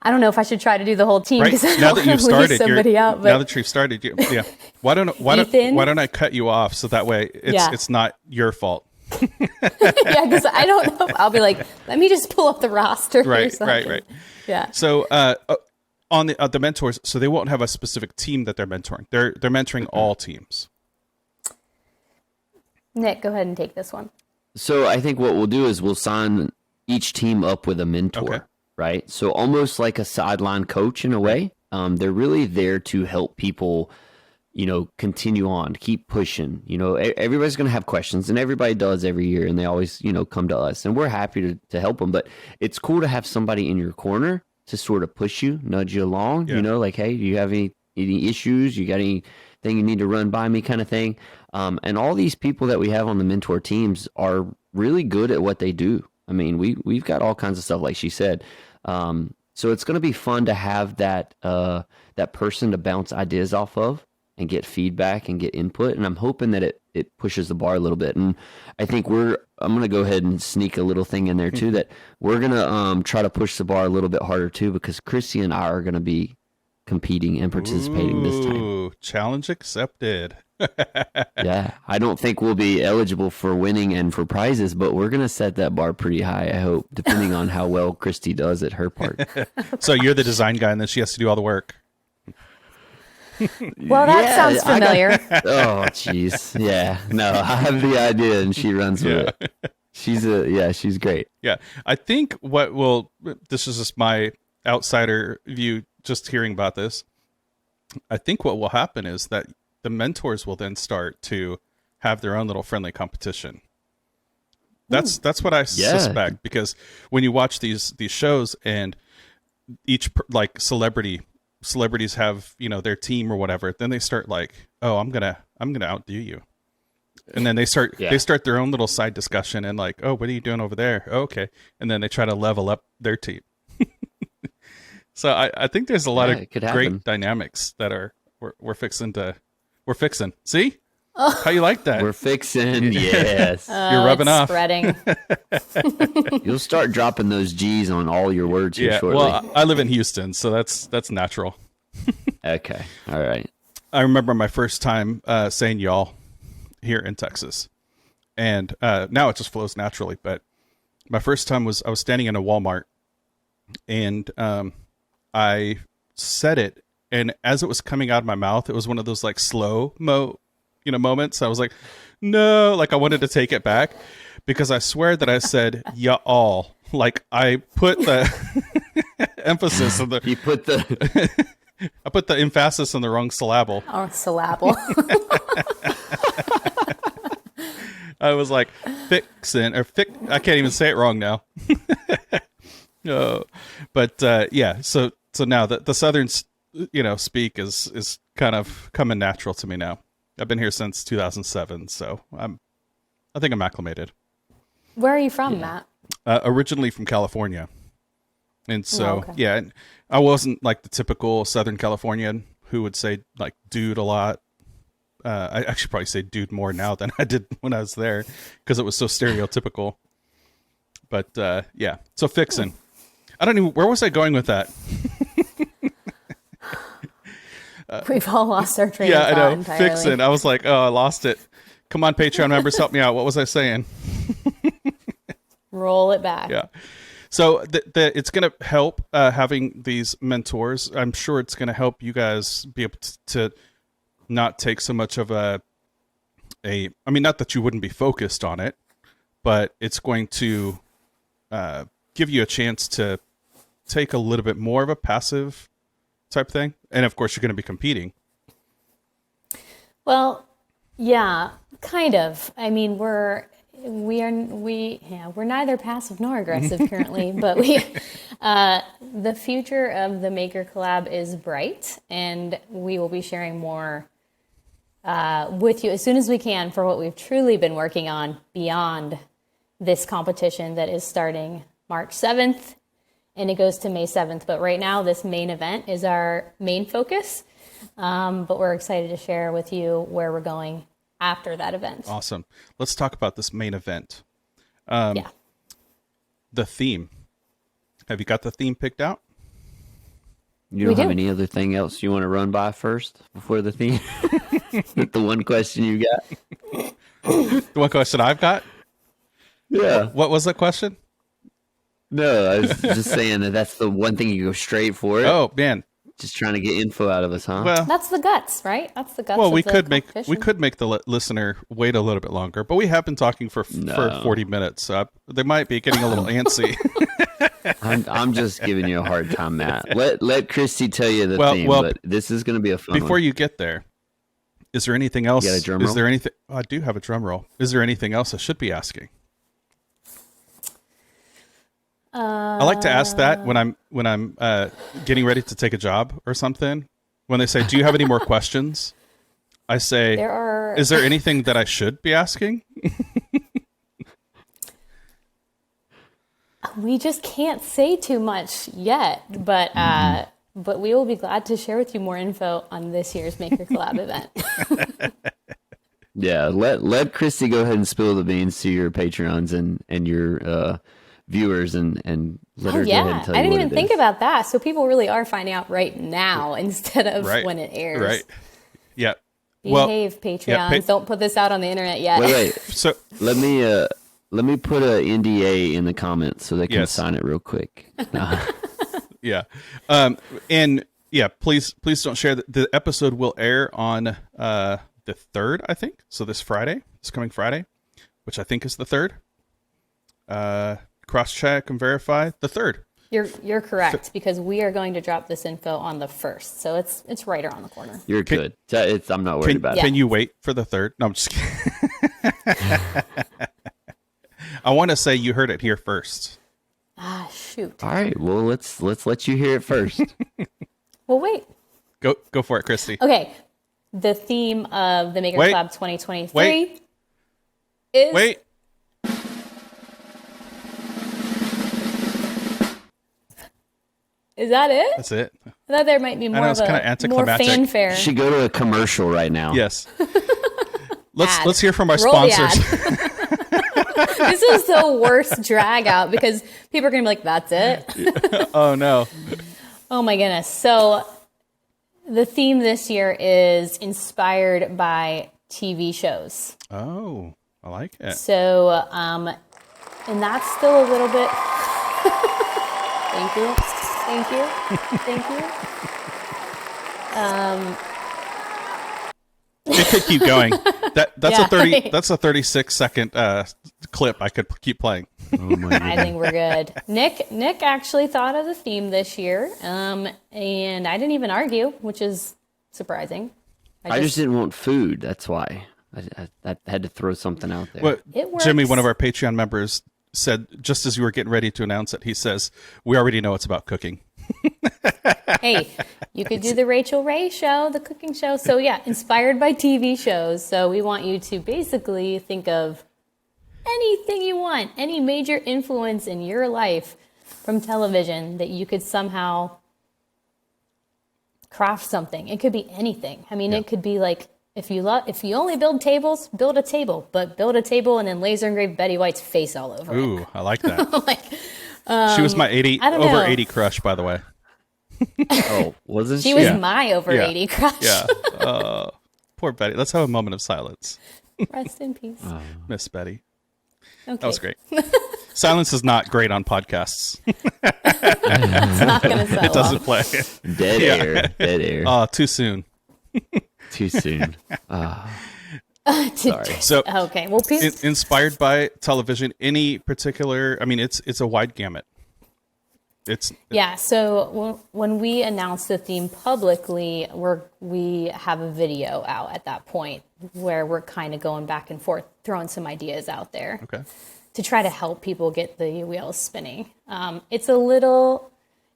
I don't know if I should try to do the whole team because now that you've started, somebody out. But now that you've started, yeah. Why don't I cut you off so that way it's not your fault. Yeah, because I don't know. I'll be like, let me just pull up the roster. Right. Yeah. So on the mentors, so they won't have a specific team that they're mentoring. They're mentoring all teams. Nick, go ahead and take this one. So I think what we'll do is we'll sign each team up with a mentor. Okay. Right? So almost like a sideline coach in a way. They're really there to help people, continue on, keep pushing. Everybody's going to have questions, and everybody does every year, and they always, come to us, and we're happy to help them. But it's cool to have somebody in your corner to sort of push you, nudge you along, like, hey, do you have any issues? You got anything you need to run by me kind of thing? And all these people that we have on the mentor teams are really good at what they do. I mean, we've got all kinds of stuff, like she said. So it's going to be fun to have that person to bounce ideas off of and get feedback and get input. And I'm hoping that it pushes the bar a little bit. And I think I'm going to go ahead and sneak a little thing in there too, that we're going to try to push the bar a little bit harder too, because Christy and I are going to be competing and participating this time. Challenge accepted. Yeah, I don't think we'll be eligible for winning and for prizes, but we're going to set that bar pretty high, I hope, depending on how well Christy does at her part. So you're the design guy, and then she has to do all the work. Well, that sounds familiar. Oh, jeez. Yeah, no, I have the idea, and she runs with it. She's great. Yeah, I think this is just my outsider view, just hearing about this. I think what will happen is that the mentors will then start to have their own little friendly competition. That's what I suspect, because when you watch these shows and each like celebrities have, their team or whatever, then they start like, oh, I'm gonna outdo you. And then they start their own little side discussion and like, oh, what are you doing over there? Oh, okay. And then they try to level up their team. So I think there's a lot of great dynamics that we're fixing. See? How you like that? We're fixing. Yes. You're rubbing off. Spreading. You'll start dropping those G's on all your words here shortly. Well, I live in Houston, so that's natural. Okay. All right. I remember my first time saying y'all here in Texas. And now it just flows naturally. But my first time I was standing in a Walmart, and I said it. And as it was coming out of my mouth, it was one of those like slow-mo, moments. I was like, no, like I wanted to take it back, because I swear that I said y'all. Like I put the emphasis on You put the I put the emphasis on the wrong syllable. Oh, syllable. I was like Fixin I can't even say it wrong now. No, but so now the Southern speak is kind of coming natural to me now. I've been here since 2007, so I think I'm acclimated. Where are you from, Matt? Originally from California. And so, and I wasn't like the typical Southern Californian who would say like dude a lot. I actually probably say dude more now than I did when I was there, because it was so stereotypical. But so Fixin. I don't even, where was I going with that? We've all lost our train of thought entirely. Fixin. I was like, oh, I lost it. Come on, Patreon members, help me out. What was I saying? Roll it back. Yeah. So it's going to help having these mentors. I'm sure it's going to help you guys be able to not take so much of I mean, not that you wouldn't be focused on it, but it's going to give you a chance to take a little bit more of a passive type thing. And of course, you're going to be competing. Well, yeah, kind of. I mean, we're neither passive nor aggressive currently, but the future of the Maker Collab is bright, and we will be sharing more with you as soon as we can for what we've truly been working on beyond this competition that is starting March 7th, and it goes to May 7th. But right now, this main event is our main focus, but we're excited to share with you where we're going after that event. Awesome. Let's talk about this main event. Yeah. The theme. Have you got the theme picked out? You don't have any other thing else you want to run by first before the theme? The one question you got? The one question I've got? Yeah. What was the question? No, I was just saying that's the one thing you go straight for it. Oh, man. Just trying to get info out of us, huh? Well, That's the guts, right? That's the guts. well, of we the could make competition. the listener wait a little bit longer, but we have been talking for 40 minutes, so they might be getting a little antsy. I'm just giving you a hard time, Matt. Let Christy tell you the theme, but this is going to be a fun Before one. you get there, is there anything else? You got a drum is roll? there anything? Oh, I do have a drum roll. Is there anything else I should be asking? I like to ask that when I'm getting ready to take a job or something. When they say, "Do you have any more questions?" I say, "Is there anything that I should be asking?" We just can't say too much yet, but we will be glad to share with you more info on this year's Maker Collab event. Yeah, let Christy go ahead and spill the beans to your Patreons and your viewers and let her go ahead and tell you I didn't what even it think is. about that. So people really are finding out right now instead of when it airs. Right. Yeah. Behave, Patreons. Don't put this out on the internet yet. Wait. So Let me put a NDA in the comments so they can sign it real quick. yeah. And yeah, please don't share. The episode will air on the 3rd, I think. So this coming Friday, which I think is the 3rd. Cross check and verify the 3rd. You're correct, because we are going to drop this info on the 1st. So it's right around the corner. You're good. I'm not worried about Can it. you wait for the 3rd? No, I'm just kidding. I want to say you heard it here first. Ah, shoot. All right. Well, let's let you hear it first. Well, wait. Go for it, Christy. Okay. The theme of the Maker Collab 2023 Wait. is... Wait. Is that it? That's it. I thought there might be more it's of kinda more anticlimactic. fanfare. You should go to a commercial right now. Yes. Let's hear from our Roll the sponsors. This is the worst drag out because people are going to be like, that's it? Oh, no. Oh, my goodness. So the theme this year is inspired by TV shows. Oh, I like it. So, and that's still a little bit... Thank you. It could keep going. That's Yeah. 36-second clip I could keep playing. Oh my God. I think we're good. Nick actually thought of the theme this year, and I didn't even argue, which is surprising. I just didn't want food. That's why I had to throw something out there. Well, It works. Jimmy, one of our Patreon members, said just as you were getting ready to announce it, he says, "We already know it's about cooking." Hey, you could do the Rachel Ray show, the cooking show. So yeah, inspired by TV shows. So we want you to basically think of anything you want, any major influence in your life from television that you could somehow craft something. It could be anything. I mean, It could be like, if you only build tables, build a table, but build a table and then laser engrave Betty White's face all over it. Ooh, I like that. Like, She was my I don't over know. 80 crush, by the way. Oh, wasn't she she? was Yeah. my over Yeah. 80 crush. Yeah. Poor Betty. Let's have a moment of silence. Rest in peace. Miss Betty. Okay. That was great. Silence is not great on podcasts. It's not going to sell It doesn't off. play. Dead air. Oh, too soon. Too soon. Sorry. So okay, well, inspired by television, any particular, I mean, it's a wide gamut. So when we announce the theme publicly, we have a video out at that point where we're kind of going back and forth, throwing some ideas out there to try to help people get the wheels spinning. It's a little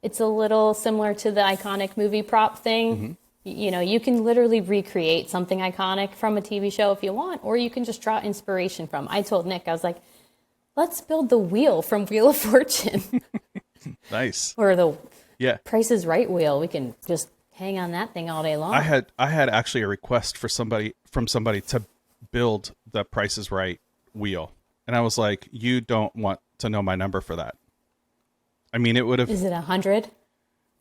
similar to the iconic movie prop thing. Mm-hmm. You know, you can literally recreate something iconic from a TV show if you want, or you can just draw inspiration from. I told Nick, I was like, let's build the wheel from Wheel of Fortune. Nice. Or the Price is Right wheel. We can just hang on that thing all day long. I had actually a request from somebody to build the Price is Right wheel. And I was like, you don't want to know my number for that. I mean, it would have... Is it 100?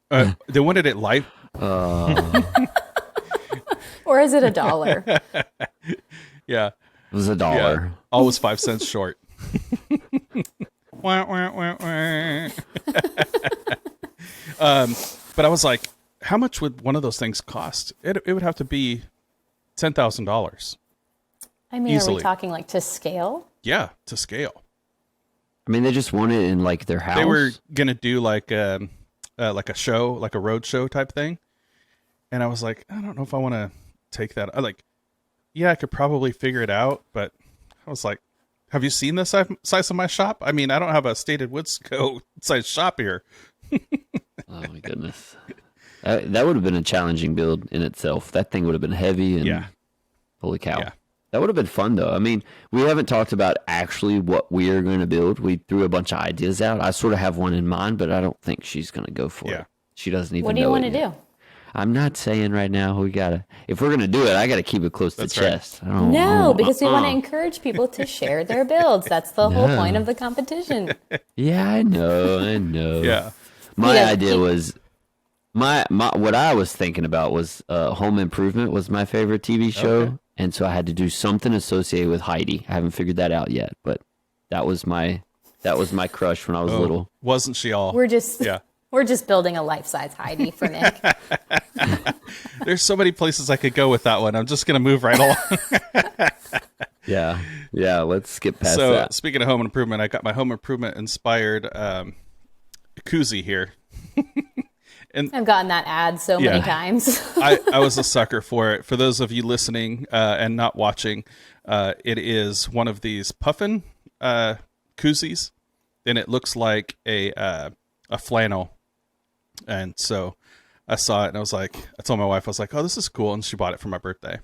They wanted it live. Or is it $1? Yeah. It was $1. Yeah. Always 5 cents short. Wah, wah, wah, wah. But I was like, how much would one of those things cost? It would have to be $10,000. I mean, easily. Are we talking like to scale? Yeah, to scale. I mean, they just want it in like their house. They were gonna do like a show, like a road show type thing, and I was like, I don't know if I want to take that. I could probably figure it out, but I was like, have you seen the size of my shop? I mean, I don't have a Stated Woodsco size shop here. Oh my goodness, that would have been a challenging build in itself. That thing would have been heavy and holy cow. Yeah. That would have been fun, though. I mean, we haven't talked about actually what we are going to build. We threw a bunch of ideas out. I sort of have one in mind, but I don't think she's going to go for it. She doesn't even know. What do you want to do? I'm not saying right now. If we're going to do it, I got to keep it close to the chest. No, because we want to encourage people to share their builds. That's the whole point of the competition. Yeah, I know. Yeah. My idea was... what I was thinking about was Home Improvement was my favorite TV show. Okay. And so I had to do something associated with Heidi. I haven't figured that out yet, but that was my crush when I was little. Wasn't she all? We're just building a life-size Heidi for Nick. There's so many places I could go with that one. I'm just going to move right along. Yeah, let's skip past so, that. Speaking of Home Improvement, I got my Home Improvement inspired koozie here. And I've gotten that ad so many times. I was a sucker for it. For those of you listening and not watching, it is one of these puffin koozies, and it looks like a flannel. And so I saw it, and I told my wife, I was like, oh, this is cool, and she bought it for my birthday.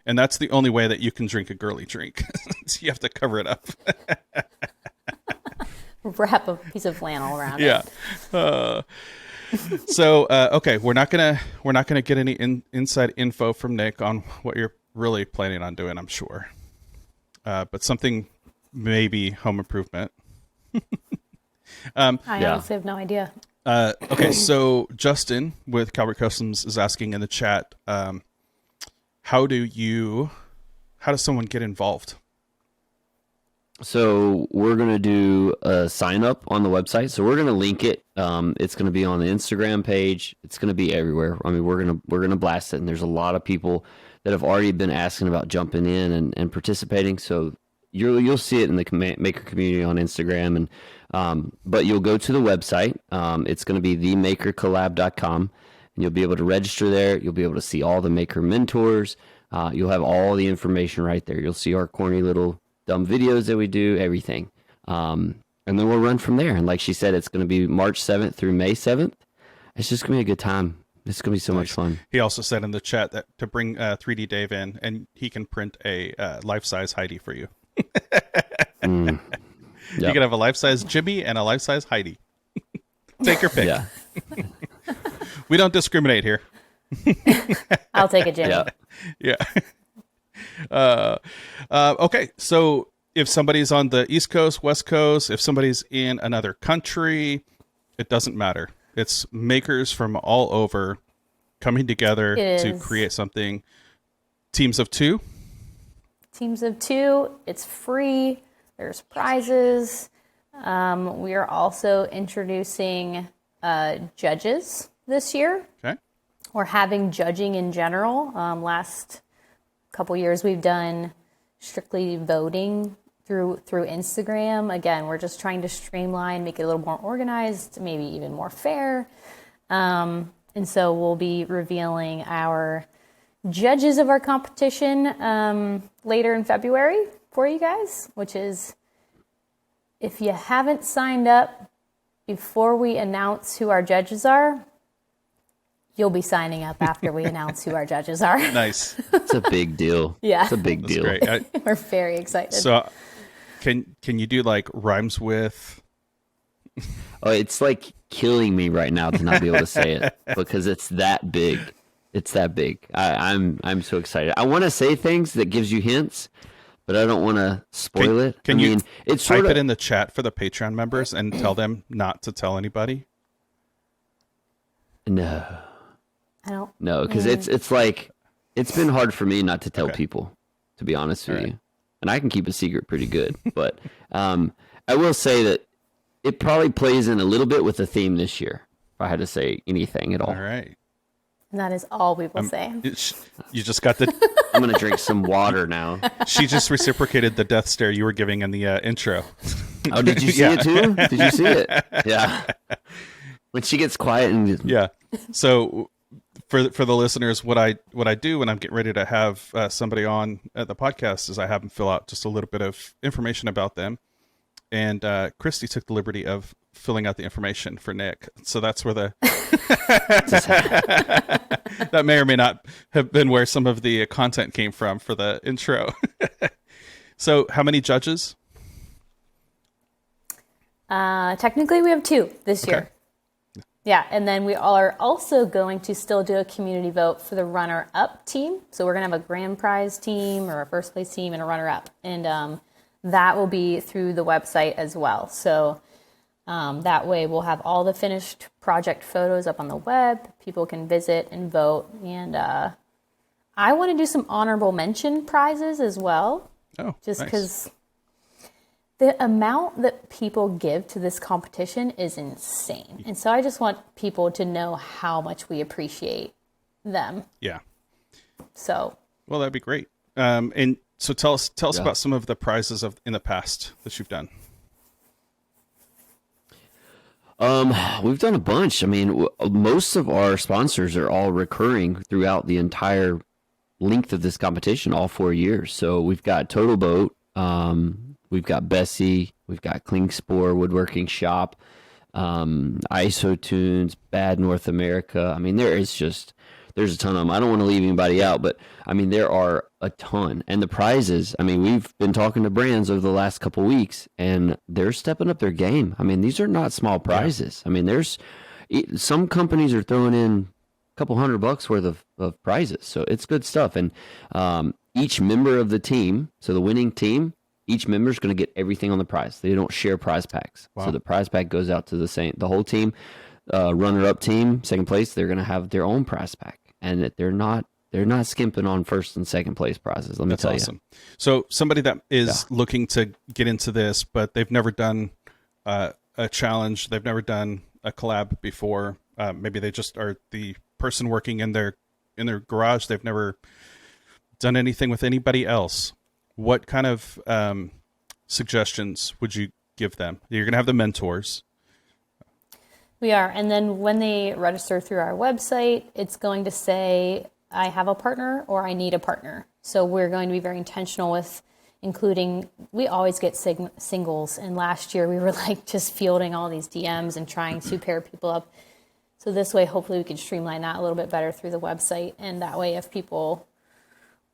And that's the only way that you can drink a girly drink. You have to cover it up. Wrap a piece of flannel around it. Yeah. So okay, we're not gonna get any inside info from Nick on what you're really planning on doing, I'm sure, but something maybe Home Improvement. I honestly have no idea. Okay, so Justin with Calvert Customs is asking in the chat, how does someone get involved? So we're going to do a sign up on the website. So we're going to link it. It's going to be on the Instagram page. It's going to be everywhere. I mean, we're going to blast it. And there's a lot of people that have already been asking about jumping in and participating. So you'll see it in the Maker community on Instagram. And but you'll go to the website. It's going to be themakercollab.com. And you'll be able to register there. You'll be able to see all the Maker mentors. You'll have all the information right there. You'll see our corny little dumb videos that we do, everything. And then we'll run from there. And like she said, it's going to be March 7th through May 7th. It's just going to be a good time. It's going to be so much fun. He also said in the chat that to bring 3D Dave in, and he can print a life-size Heidi for you. You can have a life-size Jimmy and a life-size Heidi. Take your pick. Yeah. We don't discriminate here. I'll take a Jimmy. Yeah. Okay, so if somebody's on the East Coast, West Coast, if somebody's in another country, it doesn't matter. It's makers from all over coming together to create something. Teams of 2? Teams of 2. It's free. There's prizes. We are also introducing judges this year. Okay. We're having judging in general. Last couple years we've done strictly voting through Instagram. Again, we're just trying to streamline, make it a little more organized, maybe even more fair. And so we'll be revealing our judges of our competition later in February for you guys, which is, if you haven't signed up before we announce who our judges are, you'll be signing up after we announce who our judges are. Nice. It's a big deal. Yeah. It's a big deal. Great. We're very excited. So can you do like rhymes with? Oh, it's like killing me right now to not be able to say it because it's that big. It's that big. I'm so excited. I want to say things that gives you hints, but I don't want to spoil it. Can you it's type sorta, it in the chat for the Patreon members and tell them not to tell anybody? No. I don't. No, because it's like, it's been hard for me not to tell people, to be honest with you. And I can keep a secret pretty good. But I will say that it probably plays in a little bit with the theme this year, if I had to say anything at all. All right. And that is all we will say. You just got the. I'm going to drink some water now. She just reciprocated the death stare you were giving in the intro. Oh, did you see it too? Did you see it? Yeah. When she gets quiet and Yeah. So for the listeners, what I do when I'm getting ready to have somebody on at the podcast is I have them fill out just a little bit of information about them. And Christy took the liberty of filling out the information for Nick. So that's where that may or may not have been where some of the content came from for the intro. So how many judges? Technically, we have 2 this year. Yeah, and then we are also going to still do a community vote for the runner-up team. So we're going to have a grand prize team or a first place team and a runner-up. And that will be through the website as well. So that way we'll have all the finished project photos up on the web. People can visit and vote. And I want to do some honorable mention prizes as well. Oh, just nice. because the amount that people give to this competition is insane. And so I just want people to know how much we appreciate them. Yeah. So. Well, that'd be great. And so tell us about some of the prizes in the past that you've done. We've done a bunch. I mean, most of our sponsors are all recurring throughout the entire length of this competition, all 4 years. So we've got Total Boat, we've got Bessie, we've got Klingspor Woodworking Shop, ISO Tunes, Bad North America. I mean, there's a ton of them. I don't want to leave anybody out, but I mean, there are a ton. And the prizes, I mean, we've been talking to brands over the last couple of weeks and they're stepping up their game. I mean, these are not small prizes. Yeah. I mean, there's some companies are throwing in a couple $100 worth of prizes. So it's good stuff. And each member of the team, so the winning team, each member is going to get everything on the prize. They don't share prize packs. Wow. So the prize pack goes out to the whole team. Runner-up team, second place, they're going to have their own prize pack. And that they're not skimping on first and second place prizes. Let me tell you. So somebody that is looking to get into this, but they've never done a challenge, they've never done a collab before. Maybe they just are the person working in their garage. They've never done anything with anybody else. What kind of suggestions would you give them? You're going to have the mentors. We are. And then when they register through our website, it's going to say, I have a partner or I need a partner. So we're going to be very intentional with including, we always get singles. And last year we were like just fielding all these DMs and trying to pair people up. So this way, hopefully we can streamline that a little bit better through the website. And that way, if people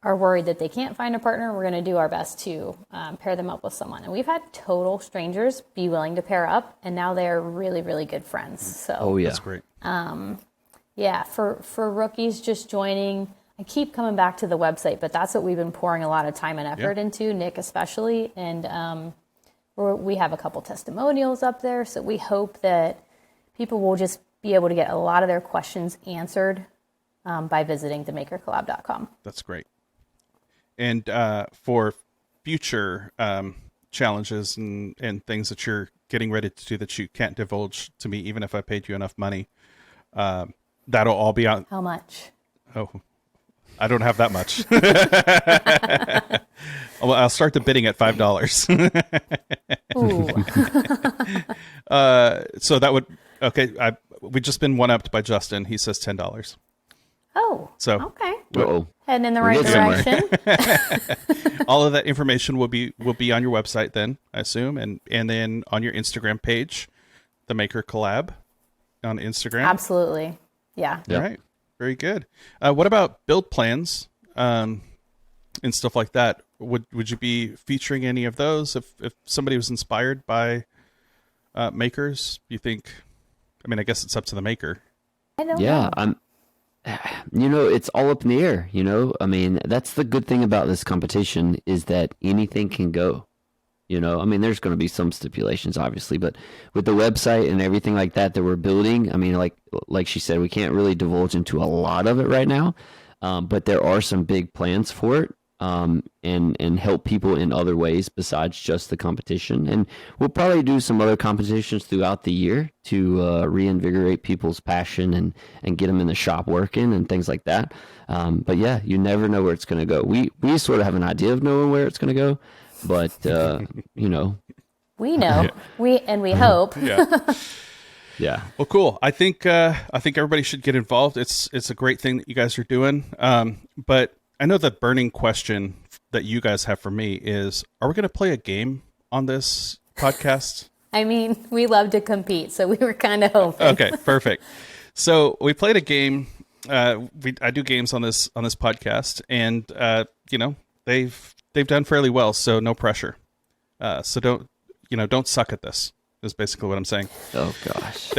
are worried that they can't find a partner, we're going to do our best to pair them up with someone. And we've had total strangers be willing to pair up, and now they're really, really good friends. So, That's great. Yeah, for rookies just joining, I keep coming back to the website, but that's what we've been pouring a lot of time and effort into, Nick especially. And we have a couple testimonials up there, so we hope that people will just be able to get a lot of their questions answered by visiting themakercollab.com. That's great. And for future challenges and things that you're getting ready to do that you can't divulge to me, even if I paid you enough money, that'll all be out. How much? Oh, I don't have that much. Well, I'll start the bidding at $5. So that would we just been one-upped by Justin. He says $10. Oh, so okay. Uh-oh. Heading in the right direction. All of that information will be on your website then, I assume, and then on your Instagram page, the Maker Collab on Instagram. Absolutely. Yeah. All right. Very good. What about build plans and stuff like that? Would you be featuring any of those if somebody was inspired by makers? You think? I mean, I guess it's up to the maker. I don't know. It's all up in the air. I mean, that's the good thing about this competition is that anything can go. I mean, there's going to be some stipulations, obviously, but with the website and everything like that we're building, I mean, like she said, we can't really divulge into a lot of it right now, but there are some big plans for it, and help people in other ways besides just the competition. And we'll probably do some other competitions throughout the year to reinvigorate people's passion and get them in the shop working and things like that. But yeah, you never know where it's going to go. We sort of have an idea of knowing where it's going to go. But we know, we hope. Yeah. Well, cool. I think everybody should get involved. It's a great thing that you guys are doing. But I know the burning question that you guys have for me is: are we going to play a game on this podcast? I mean, we love to compete, so we were kind of hoping. Okay, perfect. So we played a game. I do games on this podcast, and they've done fairly well, so no pressure. So don't suck at this. Is basically what I'm saying. Oh gosh.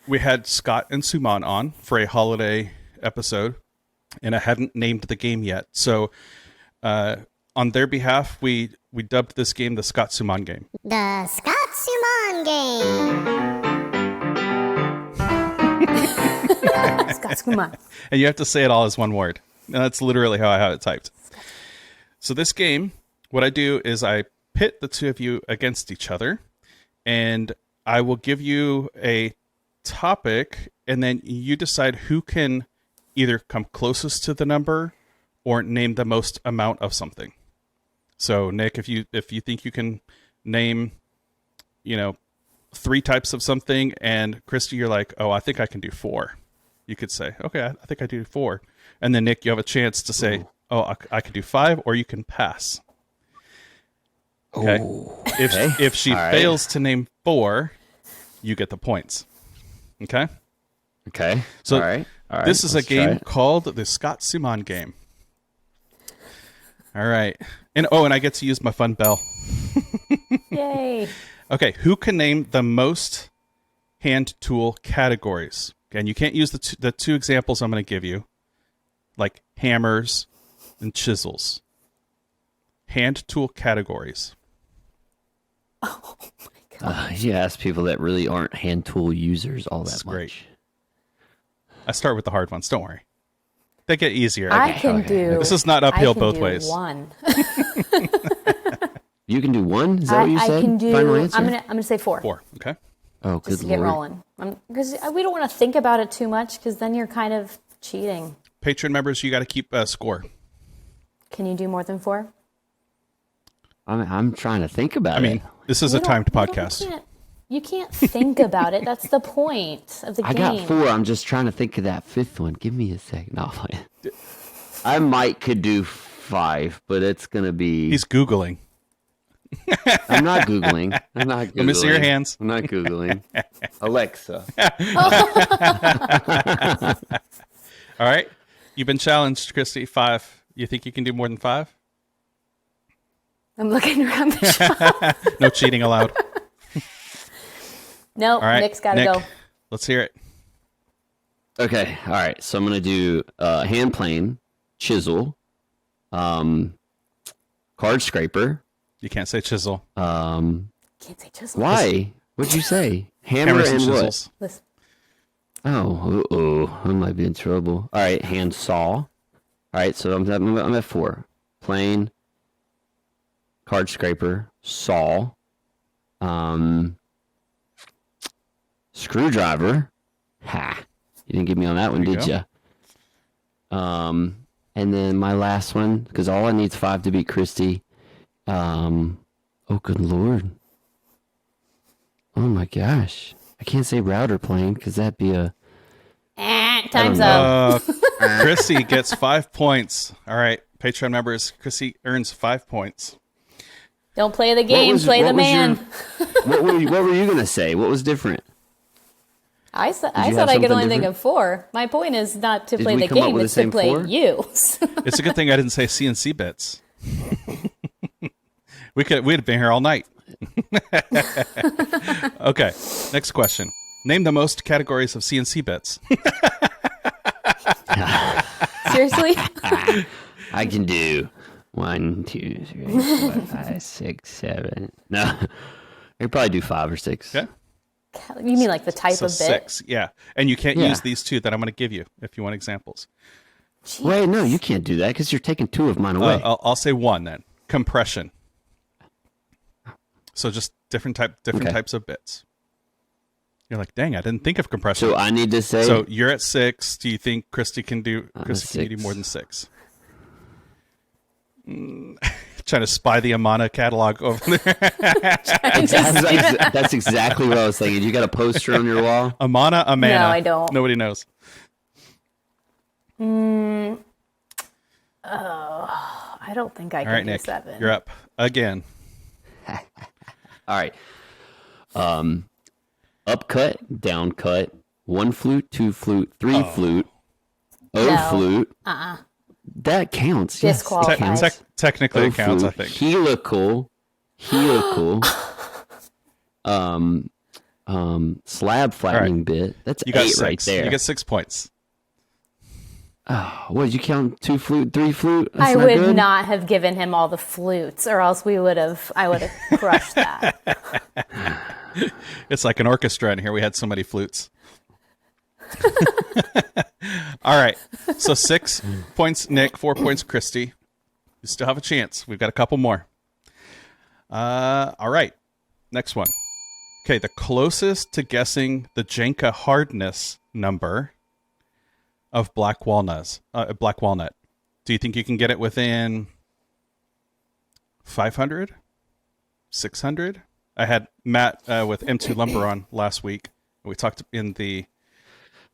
We had Scott and Suman on for a holiday episode, and I hadn't named the game yet. So on their behalf, we dubbed this game the Scott Suman game. The Scott Suman game. Scott Suman. And you have to say it all as one word. And that's literally how I have it typed. So this game, what I do is I pit the two of you against each other, and I will give you a topic, and then you decide who can either come closest to the number or name the most amount of something. So Nick, if you think you can name, 3 types of something, and Christy, you're like, oh, I think I can do 4. You could say, okay, I think I do 4. And then Nick, you have a chance to say, oh, I can do 5, or you can pass. Okay. If she fails to name 4, you get the points. Okay. Okay. So all right. This is a game called the Scott Suman game. All right. And I get to use my fun bell. Yay. Okay. Who can name the most hand tool categories? And you can't use the two examples I'm going to give you, like hammers and chisels. Hand tool categories. Oh my god! You ask people that really aren't hand tool users all that That's much. Great. I start with the hard ones. Don't worry; they get easier. I can do. This is not uphill both ways. 1. You can do 1. Is that what you said? I can do. Final answer? I'm gonna say 4. 4. Okay. Oh, good Just to lord! get rolling. Because we don't want to think about it too much, because then you're kind of cheating. Patron members, you got to keep score. Can you do more than 4? I'm trying to think about it. I mean, this is a timed podcast. You can't think about it. That's the point of the game. I got 4. I'm just trying to think of that 5th one. Give me a second. No, I could do 5, but it's gonna be. He's Googling. I'm not Googling. Let me see your hands. I'm not Googling. Alexa. All right. You've been challenged, Christy. 5. You think you can do more than 5? I'm looking around the shop. No cheating allowed. Nope, All right, Nick's got to Nick, go. Let's hear it. Okay. All right. So I'm going to do hand plane, chisel, card scraper. You can't say chisel. Can't say chisel. Why? What'd you say? Hammer Hammers and chisels. what? Listen. I might be in trouble. All right. Hand saw. All right. So I'm at 4. Plane, card scraper, saw, screwdriver. Ha! You didn't get me on that one, did you? And then my last one, because all I need is 5 to beat Christy. Oh, good Lord. Oh, my gosh. I can't say router plane because that'd be a... Time's up. Christy gets 5 points. All right, Patreon members, Christy earns 5 points. Don't play the game, play the man. What were you going to say? What was different? I said have I could something only think different? of 4. My point is not to play we the come up game, with it's the to same play 4? you. It's a good thing I didn't say CNC bits. We'd have been here all night. Okay, next question. Name the most categories of CNC bits. Seriously? I can do 1, 2, 3, 4, 5, 6, 7. No, I could probably do 5 or 6. Okay. You mean like the type So of bit? 6, yeah. And you can't Yeah. use these 2 that I'm going to give you if you want examples. Wait, no, you can't do that because you're taking 2 of mine away. I'll say 1 then. Compression. So just different types of bits. You're like, dang, I didn't think of compression. So I need to say... So you're at 6. Do you think Christy can do? I'm Christy can do 6. more than 6. Trying to spy the Amana catalog over there. That's exactly what I was thinking. You got a poster on your wall? Amana. No, I don't. Nobody knows. I don't think I All can right, do Nick, 7. you're up again. All right. Upcut, downcut, 1 flute, 2 flute, 3 flute, No. flute. That counts. Yes, Disqualified. that counts. Technically, it counts. I flute, think. helical, slab flattening bit. That's You got 8 6. right there. You get 6 points. Oh, what did you count? 2 flute, 3 flute? That's I not would good? not have given him all the flutes, or else I would have crushed that. It's like an orchestra in here. We had so many flutes. All right. So 6 points, Nick. 4 points, Christy. You still have a chance. We've got a couple more. All right. Next one. Okay. The closest to guessing the Jenka hardness number of black walnuts. Black walnut. Do you think you can get it within 500? 600? I had Matt with M2 Lumber on last week. We talked in the...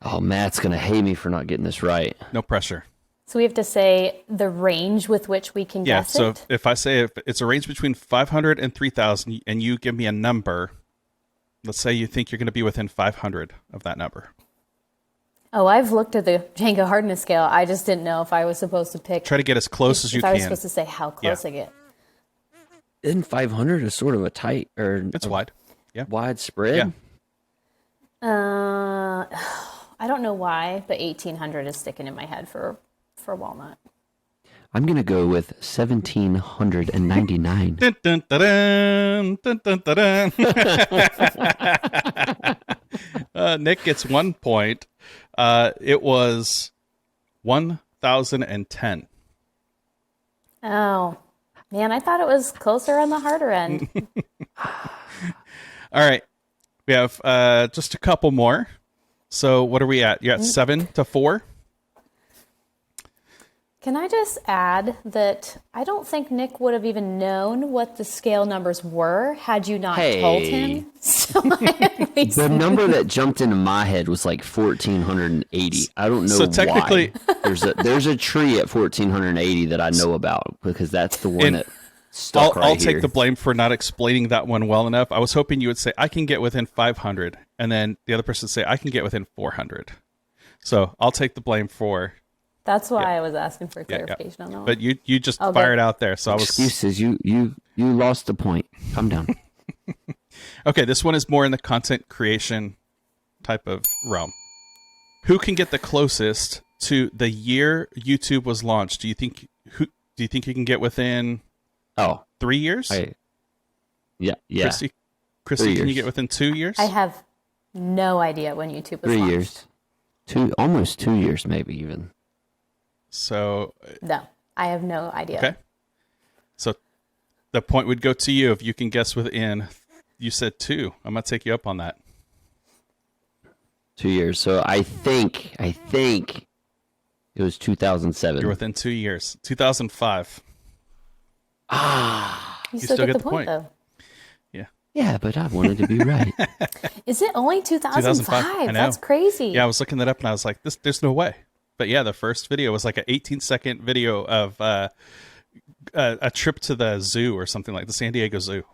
Oh, Matt's going to hate me for not getting this right. No pressure. So we have to say the range with which we can guess so it? if I say if it's a range between 500 and 3,000 and you give me a number, let's say you think you're going to be within 500 of that number. Oh, I've looked at the Jenga hardness scale. I just didn't know if I was supposed to pick... Try to get as close as you if I was can. supposed to say how close I get. Isn't 500 is sort of a tight or It's wide. Yeah. wide spread? I don't know why, but 1,800 is sticking in my head for walnut. I'm going to go with 1,799. Dun, dun, dun, dun, dun, dun, dun. Nick gets 1 point. It was 1,010. Oh, man, I thought it was closer on the harder end. All right. We have just a couple more. So what are we at? You're at 7 to 4? Can I just add that I don't think Nick would have even known what the scale numbers were had you not told him. So The number that jumped into my head was like 1,480. I don't know So technically- why. There's a tree at 1,480 that I know about because that's the one that stuck I'll right here. take the blame for not explaining that one well enough. I was hoping you would say, I can get within 500. And then the other person would say, I can get within 400. So I'll take the blame for... That's why I was asking for clarification on that one. But you just Okay. fired out there. So I was... Excuses. You lost the point. Calm down. Okay, this one is more in the content creation type of realm. Who can get the closest to the year YouTube was launched? Do you think you can get within 3 years? Yeah. Christy, 3 can you years. get within 2 years? I have no idea when YouTube was 3 launched. years. Almost 2 years, maybe even. So No, I have no idea. okay. So the point would go to you if you can guess within. You said 2. I'm gonna take you up on that. 2 years. So I think It was 2007. You're within 2 years. 2005. You still get the point, though. Yeah. Yeah, but I wanted to be right. Is it only 2005? I know. That's crazy. Yeah, I was looking that up and I was like, there's no way. But yeah, the first video was like an 18-second video of a trip to the zoo or something, like the San Diego Zoo.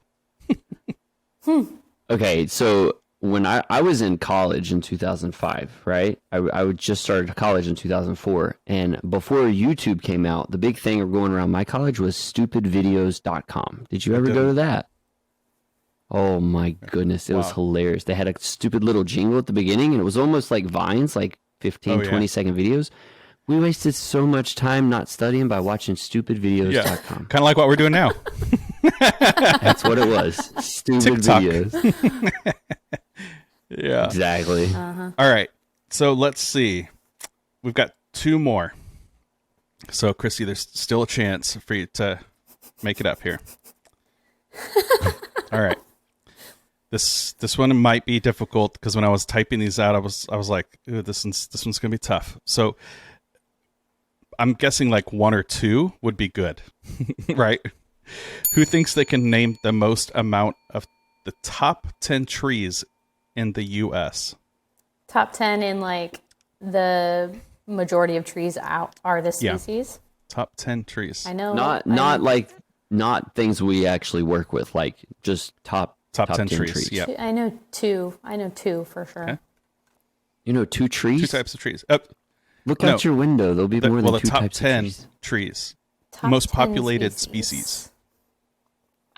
Okay, so when I was in college in 2005, right? I would just started college in 2004. And before YouTube came out, the big thing going around my college was stupidvideos.com. Did you ever go to that? Oh my goodness, it was hilarious. They had a stupid little jingle at the beginning, and it was almost like Vines, like 15, 20-second videos. We wasted so much time not studying by watching stupidvideos.com. Yeah, kind of like what we're doing now. That's what it was. Stupid TikTok. videos. Yeah. Exactly. Uh-huh. All right. So let's see. We've got 2 more. So, Christy, there's still a chance for you to make it up here. All right. This one might be difficult because when I was typing these out, I was like, ooh, this one's gonna be tough. So I'm guessing like 1 or 2 would be good, right? Who thinks they can name the most amount of the top 10 trees in the U.S.? Top 10 in like the majority of trees out are the species. Top 10 trees. I know. Not things we actually work with, like just top 10 trees. Yeah. I know 2. I know 2 for sure. Okay. You know 2 trees? 2 types of trees. Look out your window. There'll be more than 2 top types 10 of trees. trees. Top Most 10 populated species.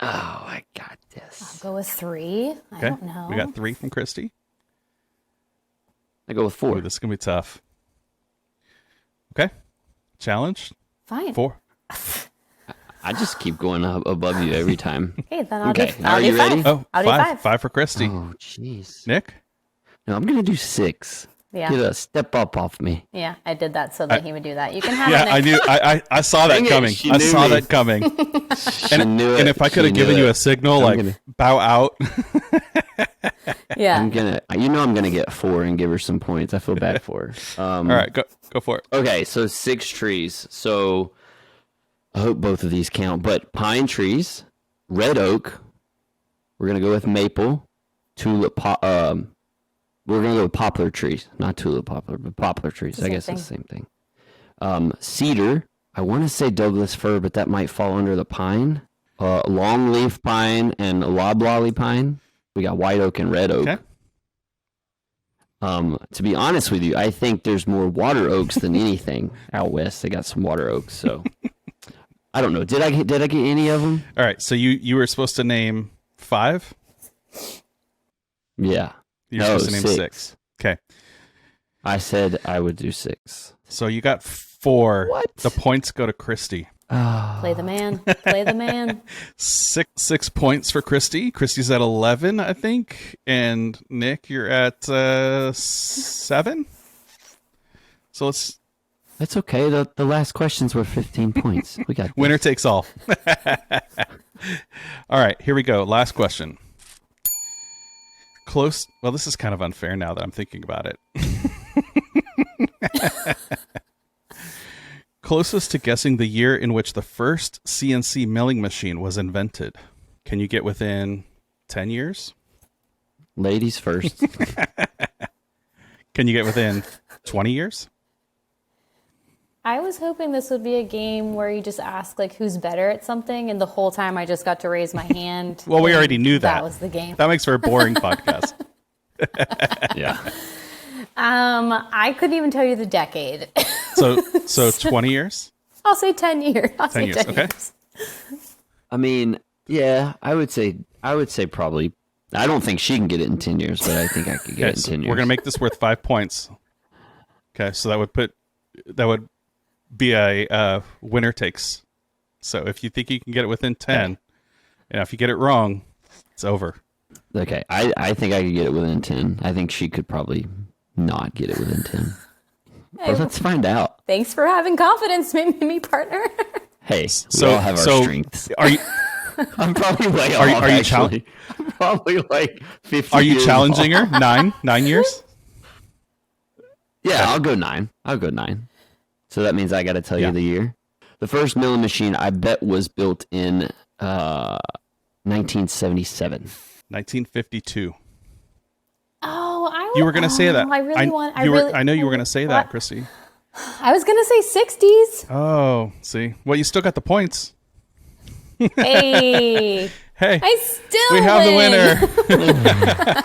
Oh, I got this. I'll go with 3. I don't know. We got 3 from Christy. I go with 4. Ooh, this is going to be tough. Okay. Challenge. Fine. 4. I just keep going up above you every time. Okay, then Are I'll do you 5. ready? Oh, I'll do 5. 5 for Christy. Oh, jeez. Nick? No, I'm going to do 6. Yeah. Get a step up off me. Yeah, I did that so that he would do that. You can have Yeah, it. I knew. I saw that Dang it, coming. she I knew saw me. that coming. And if I could have given you a signal, like bow out. Yeah. I'm gonna get 4 and give her some points. I feel bad for her. All right, go for it. Okay, so 6 trees. So I hope both of these count. But pine trees, red oak. We're gonna go with maple, tulip. We're gonna go with poplar trees, not tulip poplar, but poplar trees. I guess it's the same thing. Cedar. I want to say Douglas fir, but that might fall under the pine. Longleaf pine and loblolly pine. We got white oak and red oak. Okay. To be honest with you, I think there's more water oaks than anything out west. They got some water oaks, so I don't know. Did I get any of them? All right, so you were supposed to name 5. Yeah. You're supposed to name 6. Okay. I said I would do 6. So you got 4. What? The points go to Christy. Play the man. Play the man. 6 points for Christy. Christy's at 11, I think, and Nick, you're at 7. So let's. That's okay. The last questions were 15 points. We got Winner takes all. All right, here we go. Last question. Close. Well, this is kind of unfair now that I'm thinking about it. Closest to guessing the year in which the first CNC milling machine was invented. Can you get within 10 years? Ladies first. Can you get within 20 years? I was hoping this would be a game where you just ask like who's better at something, and the whole time I just got to raise my hand. Well, we already knew that. That was the game. That makes for a boring podcast. Yeah. I couldn't even tell you the decade. So 20 years? I'll say 10 years. 10 years, okay. I mean, yeah, I would say probably. I don't think she can get it in 10 years, but I think I could get it in 10 years. We're going to make this worth 5 points. Okay, so that would be a winner takes. So if you think you can get it within 10, and if you get it wrong, it's over. Okay, I think I could get it within 10. I think she could probably not get it within 10. But let's find out. Thanks for having confidence in me, partner. Hey, we all have our strengths. Are you I'm probably way Are you actually. I'm probably like 50 are you years challenging off. her? 9 years? Yeah, I'll go 9. So that means I got to tell you the year. The first milling machine, I bet, was built in 1977. 1952. Oh, You were going to say that. I know you were going to say that, Chrissy. I was going to say 60s. Oh, see. Well, you still got the points. Hey. Hey. I still We have win. the winner.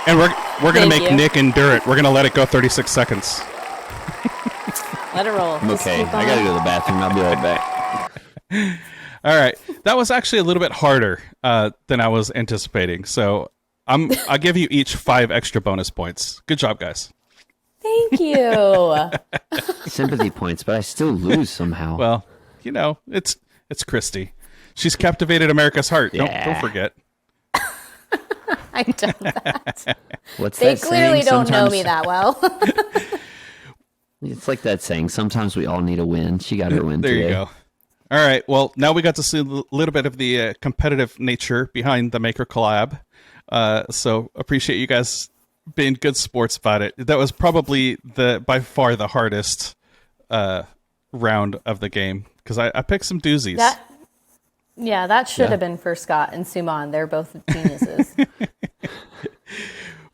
And we're going to Thank make you. Nick endure it. We're going to let it go 36 seconds. Let it roll. I'm Just okay. keep I on. got to go to the bathroom. I'll be right back. All right. That was actually a little bit harder than I was anticipating. So I'll give you each 5 extra bonus points. Good job, guys. Thank you. Sympathy points, but I still lose somehow. Well, you know, it's Christy. She's captivated America's heart. Yeah. Don't forget. I don't that. What's They that clearly saying? don't know Sometimes- me that well. It's like that saying, sometimes we all need a win. She got her win There today. you go. All right. Well, now we got to see a little bit of the competitive nature behind the Maker Collab. So appreciate you guys being good sports about it. That was probably by far the hardest round of the game because I picked some doozies. That should have been for Scott and Suman. They're both geniuses.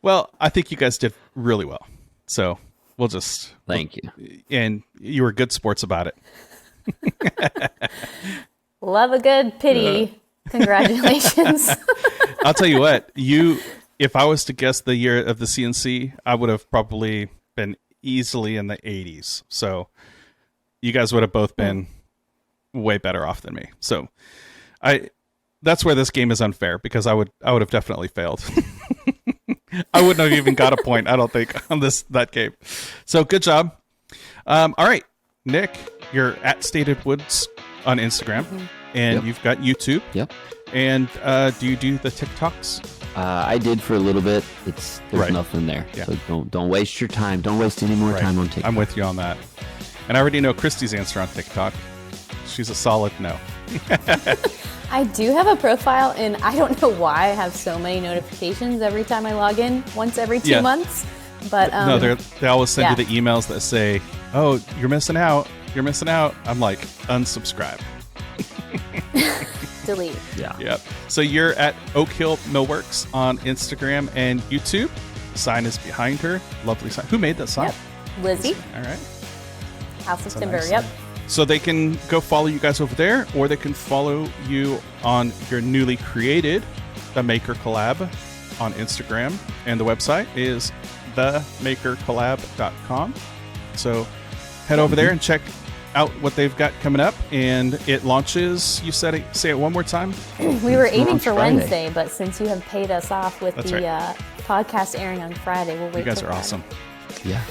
Well, I think you guys did really well. So we'll just Thank you. and you were good sports about it. Love a good pity. Congratulations. I'll tell you what, if I was to guess the year of the CNC, I would have probably been easily in the 80s. So you guys would have both been way better off than me. So that's where this game is unfair because I would have definitely failed. I wouldn't have even got a point, I don't think, on that game. So good job. All right, Nick, you're at Stated Woods on Instagram, and you've got YouTube. Yep. And do you do the TikToks? I did for a little bit. There's Right. nothing there. Yeah. So don't waste your time. Don't waste any more time on TikTok. I'm with you on that. And I already know Christy's answer on TikTok. She's a solid no. I do have a profile, and I don't know why I have so many notifications every time I log in, once every 2 Yeah. months. But No, they always send yeah. you the emails that say, "Oh, you're missing out. You're missing out." I'm like, unsubscribe. delete. Yeah. Yep. So you're at Oakhill Millworks on Instagram and YouTube. The sign is behind her. Lovely sign. Who made that sign? Yep. Lizzie, All right. House of That's a Timber. nice Yep. sign. So they can go follow you guys over there, or they can follow you on your newly created The Maker Collab on Instagram. And the website is themakercollab.com. So head over there and check out what they've got coming up. And it launches, you said it, say it one more time. We were aiming on for Friday. Wednesday, but since you have paid us off with That's the right. podcast airing on Friday, we'll wait. You guys till are Friday. awesome. Yeah.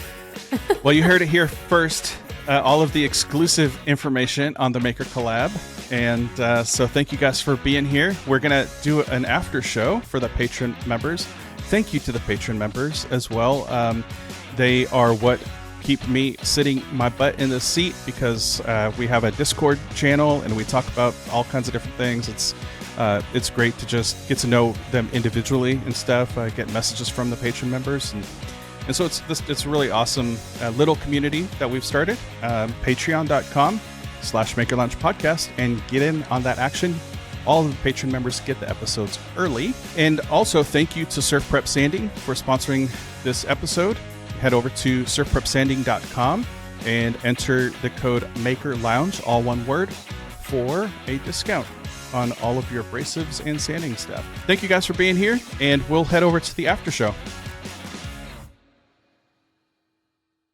Well, you heard it here first. All of the exclusive information on the Maker Collab. And so thank you guys for being here. We're going to do an after show for the patron members. Thank you to the patron members as well. They are what keep me sitting my butt in the seat because we have a Discord channel and we talk about all kinds of different things. It's great to just get to know them individually and stuff, get messages from the patron members. And so it's a really awesome little community that we've started. Patreon.com/Maker Lounge Podcast and get in on that action. All of the patron members get the episodes early. And also thank you to Surf Prep Sanding for sponsoring this episode. Head over to surfprepsanding.com and enter the code Maker Lounge, all one word, for a discount on all of your abrasives and sanding stuff. Thank you guys for being here, and we'll head over to the after show.